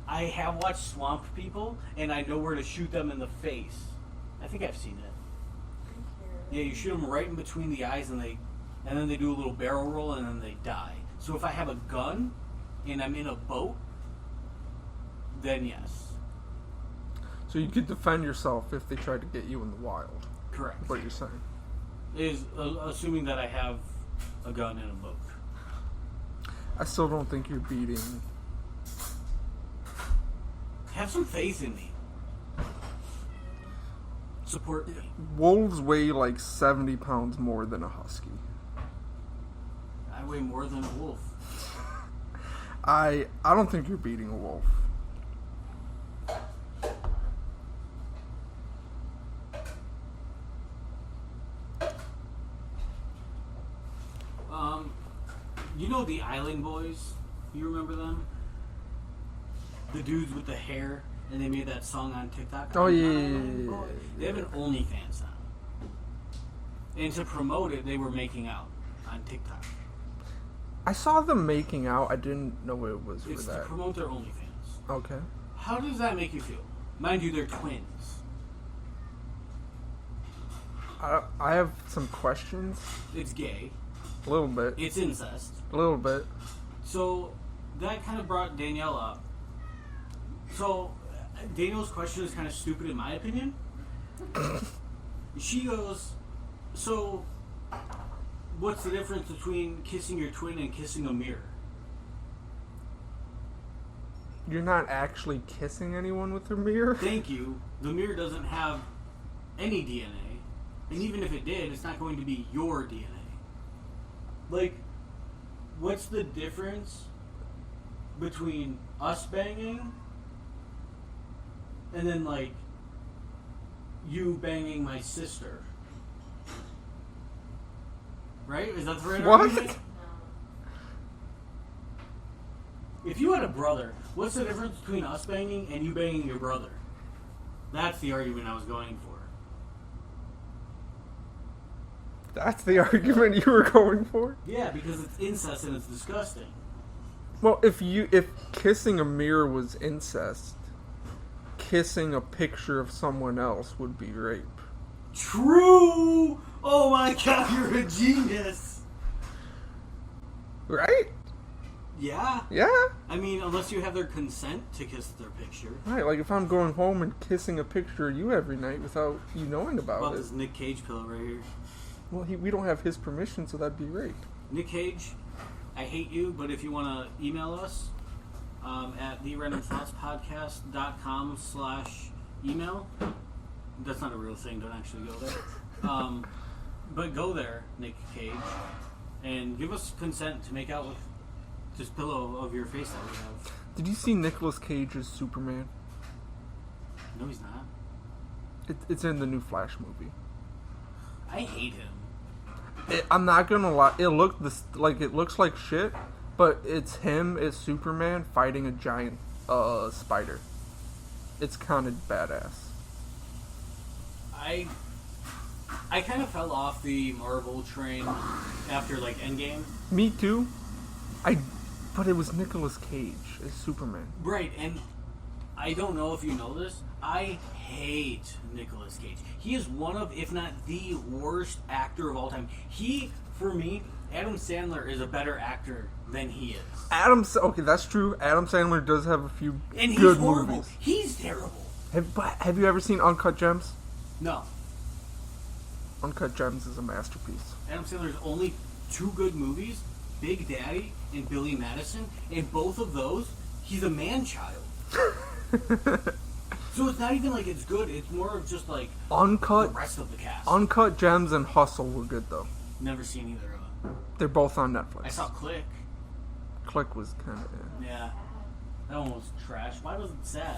I have watched Swamp People, and I know where to shoot them in the face. I think I've seen it. Yeah, you shoot them right in between the eyes, and then they do a little barrel roll, and then they die. So if I have a gun and I'm in a boat, then yes. So you could defend yourself if they tried to get you in the wild. Correct. What you're saying. Is assuming that I have a gun and a boat. I still don't think you're beating. Have some faith in me. Support me. Wolves weigh like 70 pounds more than a husky. I weigh more than a wolf. I don't think you're beating a wolf. You know the Island Boys? You remember them? The dudes with the hair, and they made that song on TikTok. Oh, yeah. They have an OnlyFans now. And to promote it, they were making out on TikTok. I saw them making out. I didn't know it was for It's to that. promote their OnlyFans. Okay. How does that make you feel? Mind you, they're twins. I have some questions. It's gay. A little bit. It's incest. A little bit. So that kind of brought Danielle up. So Danielle's question is kind of stupid in my opinion. She goes, so what's the difference between kissing your twin and kissing a mirror? You're not actually kissing anyone with a mirror? Thank you. The mirror doesn't have any DNA. And even if it did, it's not going to be your DNA. Like, what's the difference between us banging and then, like, you banging my sister? Right? Is that the right What? argument? If you had a brother, what's the difference between us banging and you banging your brother? That's the argument I was going for. That's the argument you were going for? Yeah, because it's incest and it's disgusting. Well, if kissing a mirror was incest, kissing a picture of someone else would be rape. True! Oh my god, you're a genius! Right? Yeah. Yeah. I mean, unless you have their consent to kiss their picture. Right, like if I'm going home and kissing a picture of you every night without you knowing about About it. this Nick Cage pillow right here. Well, we don't have his permission, so that'd be rape. Nick Cage, I hate you, but if you want to email us at therandomthoughtspodcast.com/email. That's not a real thing, don't actually go there. But go there, Nick Cage, and give us consent to make out with this pillow of your face that we have. Did you see Nicolas Cage's Superman? No, he's not. It's in the new Flash movie. I hate him. I'm not gonna lie. It looks like shit, but it's him as Superman fighting a giant spider. It's kind of badass. I kind of fell off the Marvel train after like Endgame. Me too. But it was Nicolas Cage as Superman. Right, and I don't know if you know this. I hate Nicolas Cage. He is one of, if not the worst actor of all time. For me, Adam Sandler is a better actor than he is. Okay, that's true. Adam Sandler does have a few And he's good horrible. movies. He's terrible. Have you ever seen Uncut Gems? No. Uncut Gems is a masterpiece. Adam Sandler's only two good movies, Big Daddy and Billy Madison, and both of those, he's a man-child. So it's not even like it's good, it's more of just like the rest of the cast. Uncut Gems and Hustle were good though. Never seen either of them. They're both on Netflix. I saw Click. Click was kind of. Yeah. That one was trash. Why was it sad?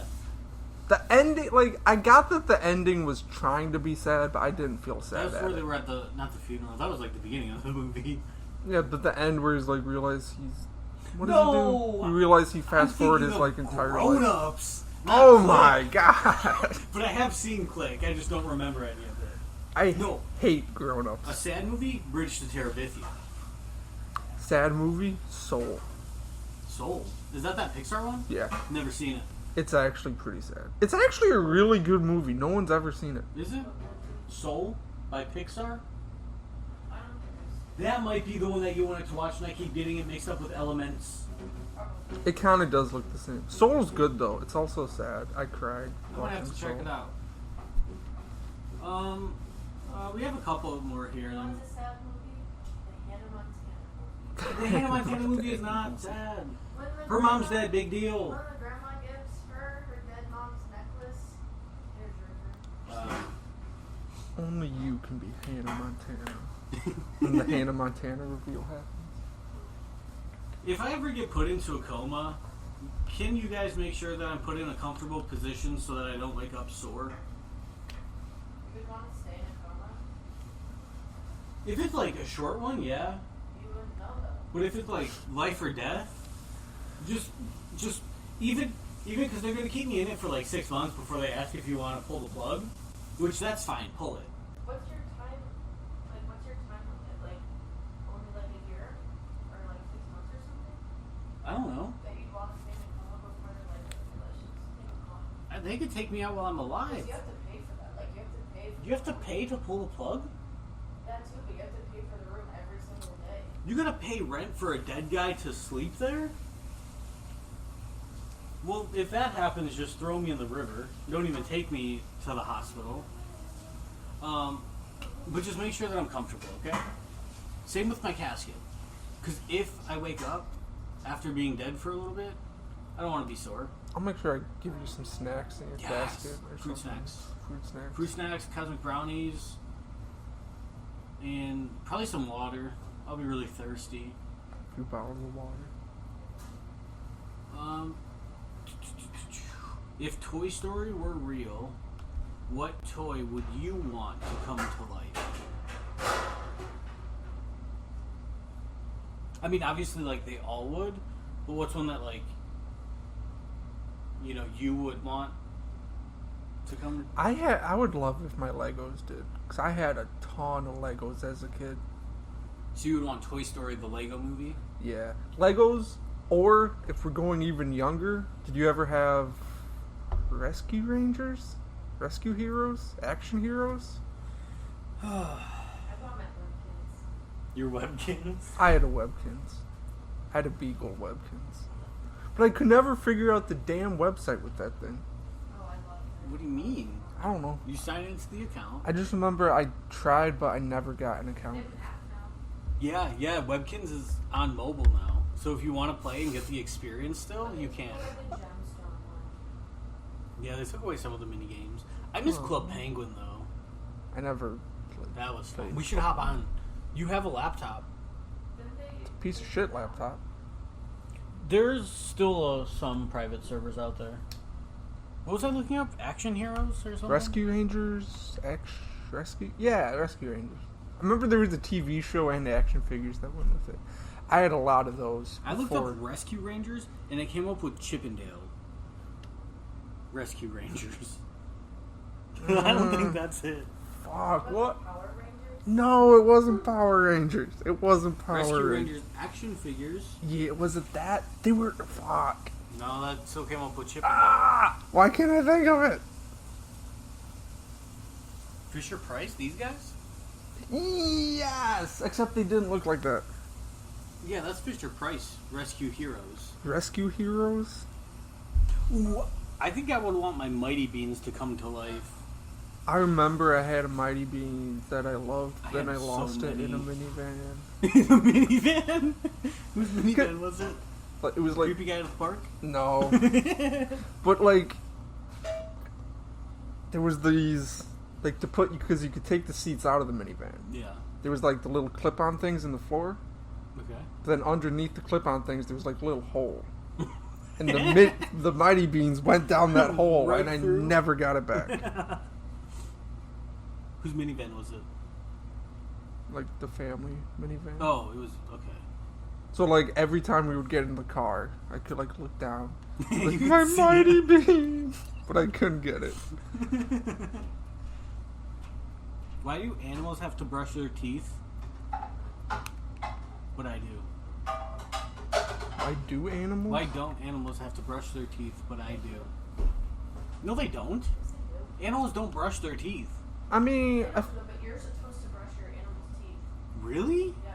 The ending, I got that the ending was trying to be sad, but I didn't feel sad. That's where they were at not the funeral. That was like the beginning of the movie. Yeah, but the end where he's realize he's. What does No! he do? He realizes he fast forward his I'm thinking of entire life. Grown-ups. Oh my god. But I have seen Click. I just don't remember any of it. I No. hate grown-ups. A sad movie, Bridge to Terabithia. Sad movie, Soul. Soul. Is that Pixar one? Yeah. Never seen it. It's actually pretty sad. It's actually a really good movie. No one's ever seen it. Is it? Soul by Pixar? I don't think That might be the one that you wanted to watch, and I keep getting it mixed up with Elements. It kind of does look the same. Soul's good though. It's also sad. I cried. I'm gonna have to check it out. We have a couple more here. there's. What's a sad movie? The Hannah Montana movie. The Hannah Montana movie is not sad. When the Her mom's grandma- dead, big deal. When the grandma gives her dead mom's necklace, there's your. Only you can be Hannah Montana. When the Hannah Montana reveal happens. If I ever get put into a coma, can you guys make sure that I'm put in a comfortable position so that I don't wake up sore? You would want to stay in a coma? If it's like a short one, yeah. You wouldn't know though. But if it's like life or death, just even because they're gonna keep me in it for like 6 months before they ask if you want to pull the plug, which that's fine, pull it. What's your time? Like, what's your time limit? Like, only like a year, or like 6 months or something? I don't know. That you'd want to stay in a coma before they're like, okay, let's just take a coma. They could take me out while I'm alive. Because you have to pay for that. Like, you have to pay. For You have to pay to pull the plug? that too, but you have to pay for the room every single day. You gotta pay rent for a dead guy to sleep there? Well, if that happens, just throw me in the river. Don't even take me to the hospital. But just make sure that I'm comfortable, okay? Same with my casket. Because if I wake up after being dead for a little bit, I don't want to be sore. I'll make sure I give you some snacks in your Yes. basket or Fruit something. snacks. Fruit snacks. Fruit snacks, cosmic brownies, and probably some water. I'll be really thirsty. A few bottles of water. If Toy Story were real, what toy would you want to come to life? I mean, obviously, like, they all would, but what's one that, like, you would want to come? I would love if my Legos did, because I had a ton of Legos as a kid. So you would want Toy Story, the Lego movie? Yeah, Legos. Or if we're going even younger, did you ever have Rescue Rangers, Rescue Heroes, Action Heroes? I bought my Webkins. Your Webkins? I had a Webkins. I had a Beagle Webkins. But I could never figure out the damn website with that thing. Oh, I love it. What do you mean? I don't know. You sign into the account. I just remember I tried, but I never got an They account. have an app now. Yeah, Webkins is on mobile now. So if you want to play and get the experience still, you can. What are the gemstone one? Yeah, they took away some of the mini games. I miss Oh. Club Penguin though. I never played. That was fun. Played. We should hop on. You have a laptop. Didn't they? Piece of shit laptop. There's still some private servers out there. What was I looking up? Action Heroes or something? Rescue Rangers, Rescue? Yeah, Rescue Rangers. I remember there was a TV show and action figures that went with it. I had a lot of those. I looked before. up Rescue Rangers and it came up with Chippendale. Rescue Rangers. I don't think that's it. Fuck, Was what? it Power Rangers? No, it wasn't Power Rangers. It wasn't Power Rescue Rangers. Rangers action figures. Yeah, was it that? They were. Fuck. No, that still came up with Chippendale. Ah! Why can't I think of it? Fisher Price, these guys? Yes! Except they didn't look like that. Yeah, that's Fisher Price. Rescue Heroes. Rescue Heroes? Ooh, I think I would want my Mighty Beans to come to life. I remember I had a Mighty Bean that I loved, I then had I so lost it in a many. minivan. In a minivan? Whose minivan was it? But it was like, Creepy guy at the park? no. But like, there was these, like to put, because you could take the seats out of the minivan. Yeah. There was like the little clip-on things in the floor. Okay. Then underneath the clip-on things, there was like a little hole. And the Mighty Beans went down that hole, Right and I through? never got it back. Whose minivan was it? Like the family minivan. Oh, it was okay. So, like, every time we would get in the car, I could, like, look down. You Like, could my see mighty it. beam! But I couldn't get it. Why do animals have to brush their teeth? But I do. Why do animals? Why don't animals have to brush their teeth? But I do. No, they don't. Animals don't brush their teeth. I mean, But you're supposed to brush your animal's teeth. Really? Yes.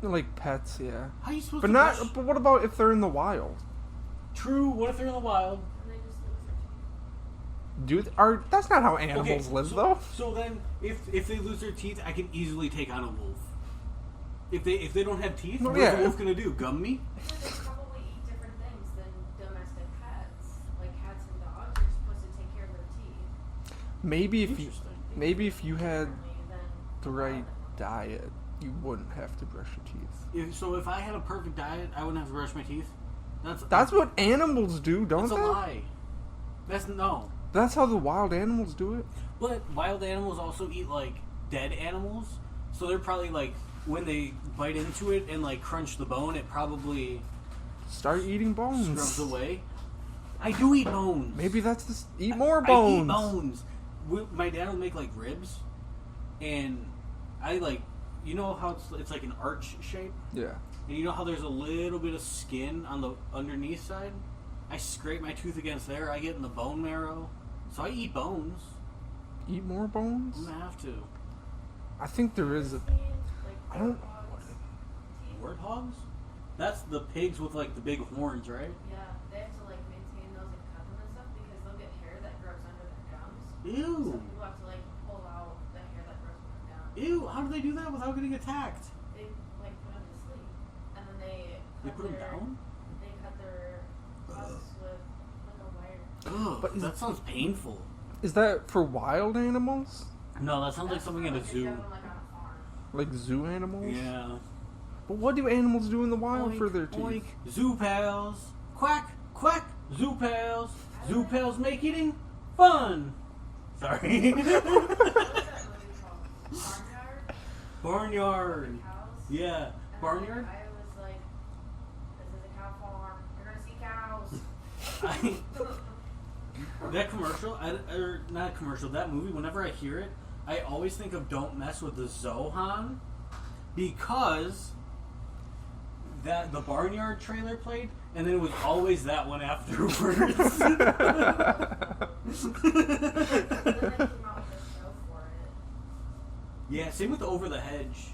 like pets, yeah. How are you supposed But to not. brush? But what about if they're in the wild? True. What if they're in the wild? And they just lose their teeth. Are that's not how animals live, so, though. So then, if they lose their teeth, I can easily take on a wolf. If they don't have teeth, Well, what's yeah. a wolf gonna do? Gum me? Because they probably eat different things than domestic pets. Like cats and dogs are supposed to take care of their teeth. Maybe if you had differently than the right diet, you wouldn't have to brush your teeth. If I had a perfect diet, I wouldn't have to brush my teeth. That's what animals do, don't That's they? a lie. No. That's how the wild animals do it. But wild animals also eat like dead animals, so they're probably like when they bite into it and like crunch the bone, it probably Start eating bones. scrubs away. I do eat bones. Maybe that's just eat more bones. I eat bones. My dad will make like ribs, and I like, you know how it's like an arch shape, Yeah. and you know how there's a little bit of skin on the underneath side. I scrape my tooth against there. I get in the bone marrow, so I eat bones. Eat more bones? I'm gonna have to. I think there is a. Like I don't. teeth. Warthogs? That's the pigs with like the big horns, right? Yeah, they have to like maintain those and cut them and stuff because they'll get hair that grows under their gums. So Ew. people have to like pull out the hair that grows from their gums. Ew. How do they do that without getting attacked? They like put them to sleep, and then they They put them down? They cut their tusks with like a wire. Ugh. But is- That sounds painful. Is that for wild animals? No, that sounds like something in a They zoo. have them, like, on a farm. Like zoo animals? Yeah. But what do animals do in the wild Oink, for their teeth? oink. Zoo pals. Quack, quack. Zoo pals. Zoo pals make eating fun. Sorry. What's that movie called? Barnyard? Barnyard. Cows? Yeah. And Barnyard? I was like, this is a cow farm. You're gonna see cows. That commercial, or not a commercial, that movie, whenever I hear it, I always think of Don't Mess with the Zohan, because the Barnyard trailer played, and then it was always that one afterwards. Then they came out with a show for it. Yeah, same with Over the Hedge.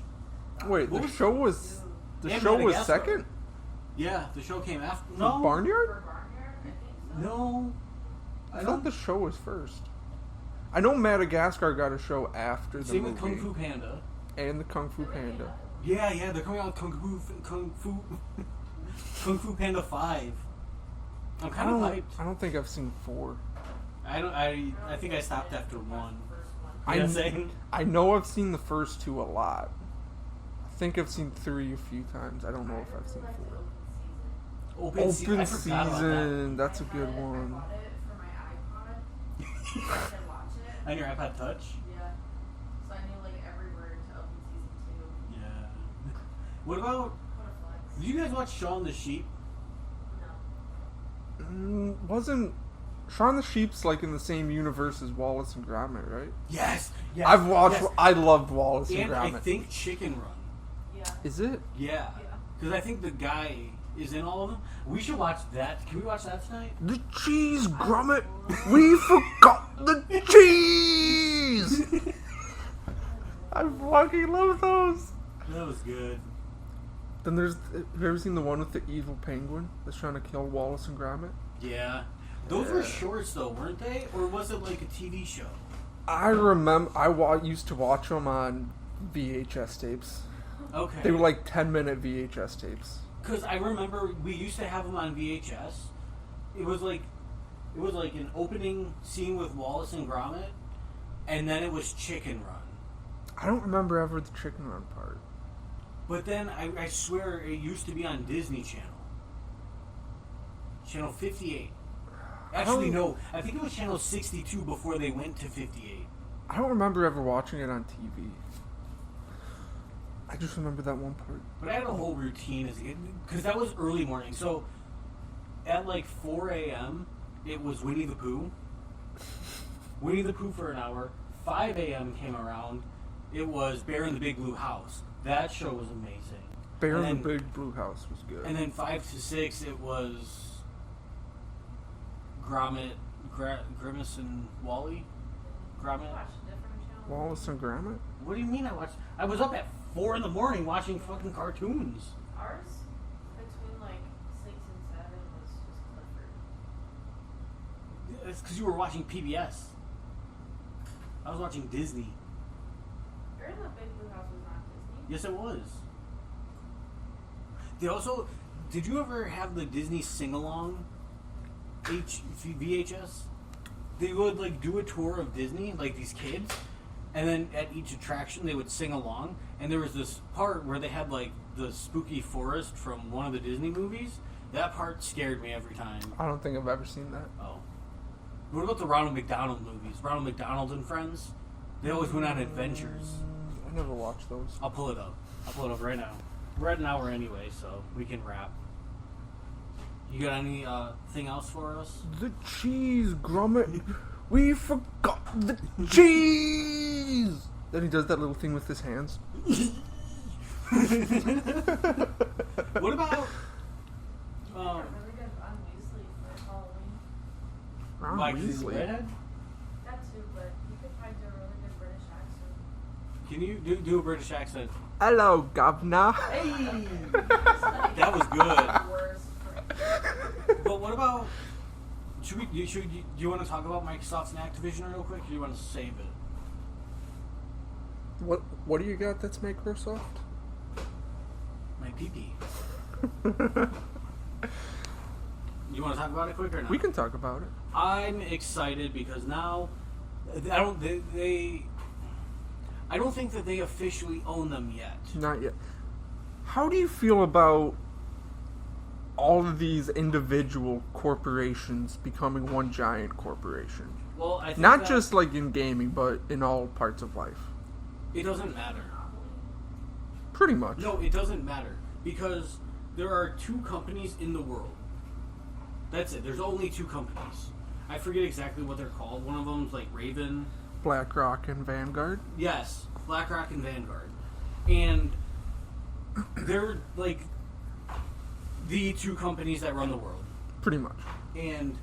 Wait, What the was- show was the And show was Madagascar. second? Yeah, the show came after. For No. Barnyard? For Barnyard, I think so. No. I thought the show was first. I know Madagascar got a show after the Same movie. with Kung Fu Panda. And the Kung Fu Panda. Yeah, they're coming out with Kung Fu Panda 5. I'm kind of hyped. I don't think I've seen 4. I think I stopped after 1. First one. Yeah, I- same. I know I've seen the first 2 a lot. I think I've seen 3 a few times. I don't know if I've seen 4. Open Open I forgot about that. Season, that's a good I one. bought it for my iPod. So I could watch it. On your iPod Touch? Yeah. So I knew like every word to Open Season 2. Yeah. What about? What a flex. Did you guys watch Shaun the Sheep? No. Wasn't Shaun the Sheep's like in the same universe as Wallace and Gromit, right? Yes. I've watched. Yes. I loved Wallace and And I Gromit. think Chicken Run. Is it? Yeah. Yeah. Because I think the guy is in all of them. We should watch that. Can we watch that tonight? The cheese, Gromit. We forgot the cheese. I fucking love those. That was good. Then there's. Have you ever seen the one with the evil penguin that's trying to kill Wallace and Gromit? Yeah. Those were Yeah. shorts though, weren't they? Or was it like a TV show? I remember. Used to watch them on VHS tapes. Okay. They were like 10-minute VHS tapes. Because I remember we used to have them on VHS. It was like an opening scene with Wallace and Gromit, and then it was Chicken Run. I don't remember ever the chicken run part. But then I swear it used to be on Disney Channel. Channel 58. Actually, no. I think it was Channel 62 before they went to 58. I don't remember ever watching it on TV. I just remember that one part. But I had a whole routine as a kid because that was early morning. So at like 4 a.m., it was Winnie the Pooh. Winnie the Pooh for an hour. 5 a.m. came around. It was Bear in the Big Blue House. That show was amazing. Bear And in then- the Big Blue House was good. And then 5 to 6, it was Grimace and Wally. I Gromit. watched a different channel. Wallace and Gromit? What do you mean I watched? I was up at 4 in the morning watching fucking cartoons. Ours, between like 6 and 7, was just Clifford. It's because you were watching PBS. I was watching Disney. Bear in the Big Blue House was not Disney. Yes, it was. They also. Did you ever have the Disney sing-along VHS? They would like do a tour of Disney, like these kids, and then at each attraction they would sing along. And there was this part where they had like the spooky forest from one of the Disney movies. That part scared me every time. I don't think I've ever seen that. Oh. What about the Ronald McDonald movies? Ronald McDonald and Friends? They always went on adventures. I never watched those. I'll pull it up. I'll pull it up right now. We're at an hour anyway, so we can wrap. You got any thing else for us? The cheese, Gromit. We forgot the cheese. Then he does that little thing with his hands. What about Really good on Weasley for Halloween. Ron Mike the Weasley. Redhead? That too, but you could probably do a really good British accent. Can you do a British accent? Hello, governor. Hey! It's like That was good. the worst French. But what about? Do you want to talk about Microsoft and Activision real quick, or do you want to save it? What do you got that's Microsoft? My pee-pee. You want to talk about it quick or not? We can talk about it. I'm excited because now I don't think that they officially own them yet. Not yet. How do you feel about all of these individual corporations becoming one giant corporation? Well, I think Not that just like in gaming, but in all parts of life. it doesn't matter. Pretty much. No, it doesn't matter because there are 2 companies in the world. That's it. There's only 2 companies. I forget exactly what they're called. One of them's like Raven. BlackRock and Vanguard. Yes, BlackRock and Vanguard. And they're like the 2 companies that run the world. Pretty much. And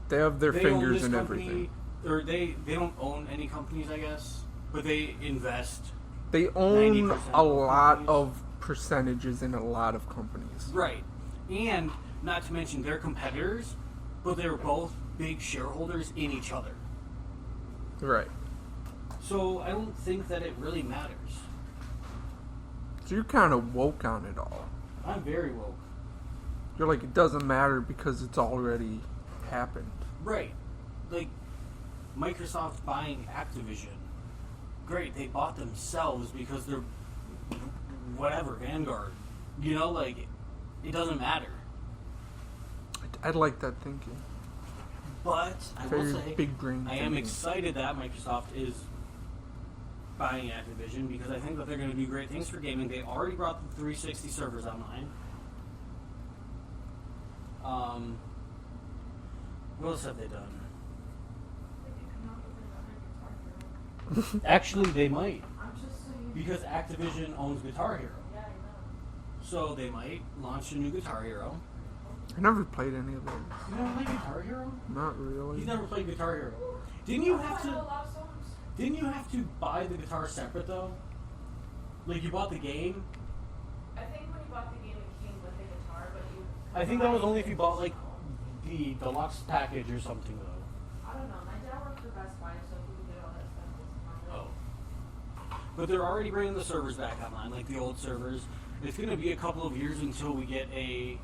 They have their they own fingers this in company, everything. or they don't own any companies, I guess, but they invest. They own 90% a of lot companies. of percentages in a lot of companies. Right. And not to mention their competitors, but they're both big shareholders in each other. Right. So I don't think that it really matters. So you're kind of woke on it all. I'm very woke. You're like, it doesn't matter because it's already happened. Right. Like, Microsoft buying Activision. Great, they bought themselves because they're whatever, Vanguard. You know, like, it doesn't matter. I'd like that thinking. But I will Very say, big brain I am thinking. excited that Microsoft is buying Activision because I think that they're going to do great things for gaming. They already brought the 360 servers online. What else have they done? They could come out with another Guitar Hero. Actually, they might I'm just saying. because Activision owns Guitar Hero, Yeah, I know. so they might launch a new Guitar Hero. I never played any of those. You never played Guitar Hero? Not really. You've never played Guitar Hero. Didn't you have I know a to? lot of songs. Didn't you have to buy the guitar separate though? Like you bought the game. I think when you bought the game, it came with a guitar, but you. I think that was only if you bought like the deluxe package or something though. I don't know. My dad worked for Best Buy, so he did all that stuff. It's not Oh. But they're already bringing the servers back online, like the old servers. It's going to be a couple of years until we get a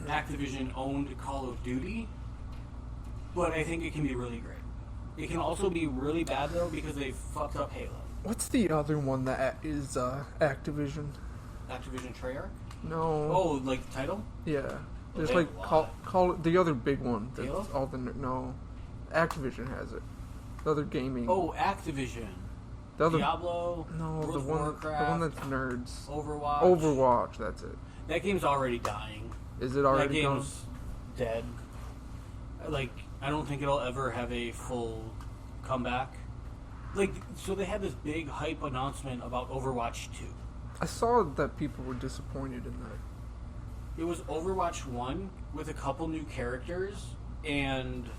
Activision-owned Call of Duty, but I think it can be really great. It can also be really bad though because they fucked up Halo. What's the other one that is Activision? Activision Treyarch? No. Oh, like the title? Yeah. There's Okay. like call it the other big one. That's Halo? all the no. Activision has it. The other gaming. Oh, Activision. The other, Diablo, no, World the of one Warcraft, that's nerds. Overwatch. Overwatch, that's it. That game's already dying. Is it already That gone? game's dead. Like, I don't think it'll ever have a full comeback. Like, so they had this big hype announcement about Overwatch 2. I saw that people were disappointed in that. It was Overwatch 1 with a couple new characters and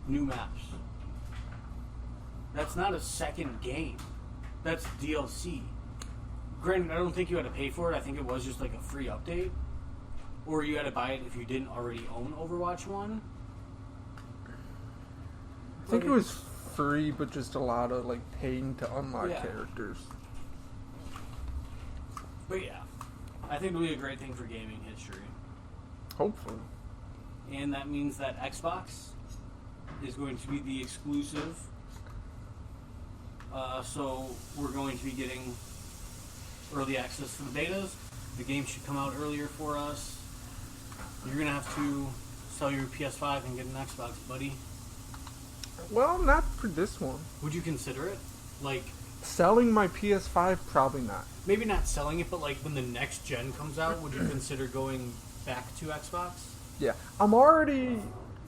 new maps. That's not a second game. That's DLC. Granted, I don't think you had to pay for it. I think it was just like a free update. Or you had to buy it if you didn't already own Overwatch 1. I think it was free, but just a lot of like paying to unlock Yeah. characters. But yeah, I think it'll be a great thing for gaming history. Hopefully. And that means that Xbox is going to be the exclusive. So we're going to be getting early access to the betas. The game should come out earlier for us. You're going to have to sell your PS5 and get an Xbox, buddy. Well, not for this one. Would you consider it? Like, Selling my PS5, probably not. maybe not selling it, but like when the next gen comes out, would you consider going back to Xbox? Yeah, I'm already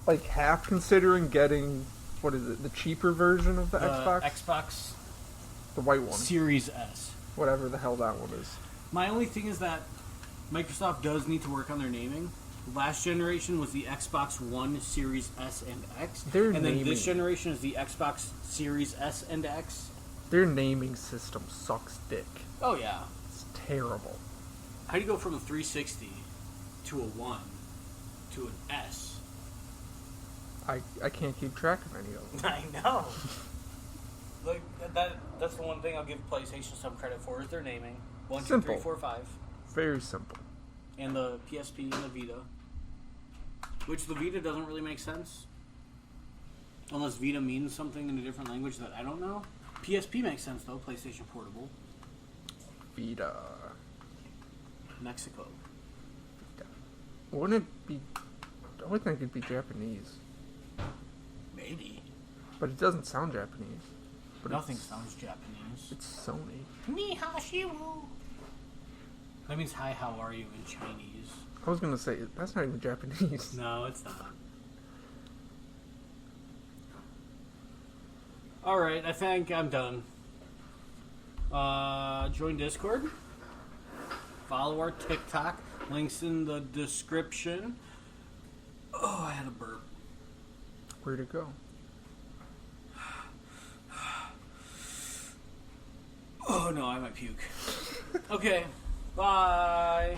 like half considering getting what is it, the cheaper version of the Xbox, Xbox the white one, Series S. whatever the hell that one is. My only thing is that Microsoft does need to work on their naming. Last generation was the Xbox One, Series S, and X. Their and then naming. this generation is the Xbox Series S and X. Their naming system sucks dick. Oh, yeah. It's terrible. How do you go from a 360 to a 1 to an S? I can't keep track of any of them. I know. Like that's the one thing I'll give PlayStation some credit for is their naming. 1, 2, 3, Simple. 4, 5. Very simple. And the PSP and the Vita. Which the Vita doesn't really make sense. Unless Vita means something in a different language that I don't know. PSP makes sense though, PlayStation Portable. Vita. Mexico. Wouldn't it be? I would think it'd be Japanese, Maybe. but it doesn't sound Japanese. But Nothing sounds Japanese. It's Sony. Ni hao shiwu. That means hi, how are you in Chinese. I was gonna say that's not even Japanese. No, it's not. Alright, I think I'm done. Join Discord. Follow our TikTok. Links in the description. Oh, I had a burp. Where'd it go? Oh no, I might puke. Okay, bye.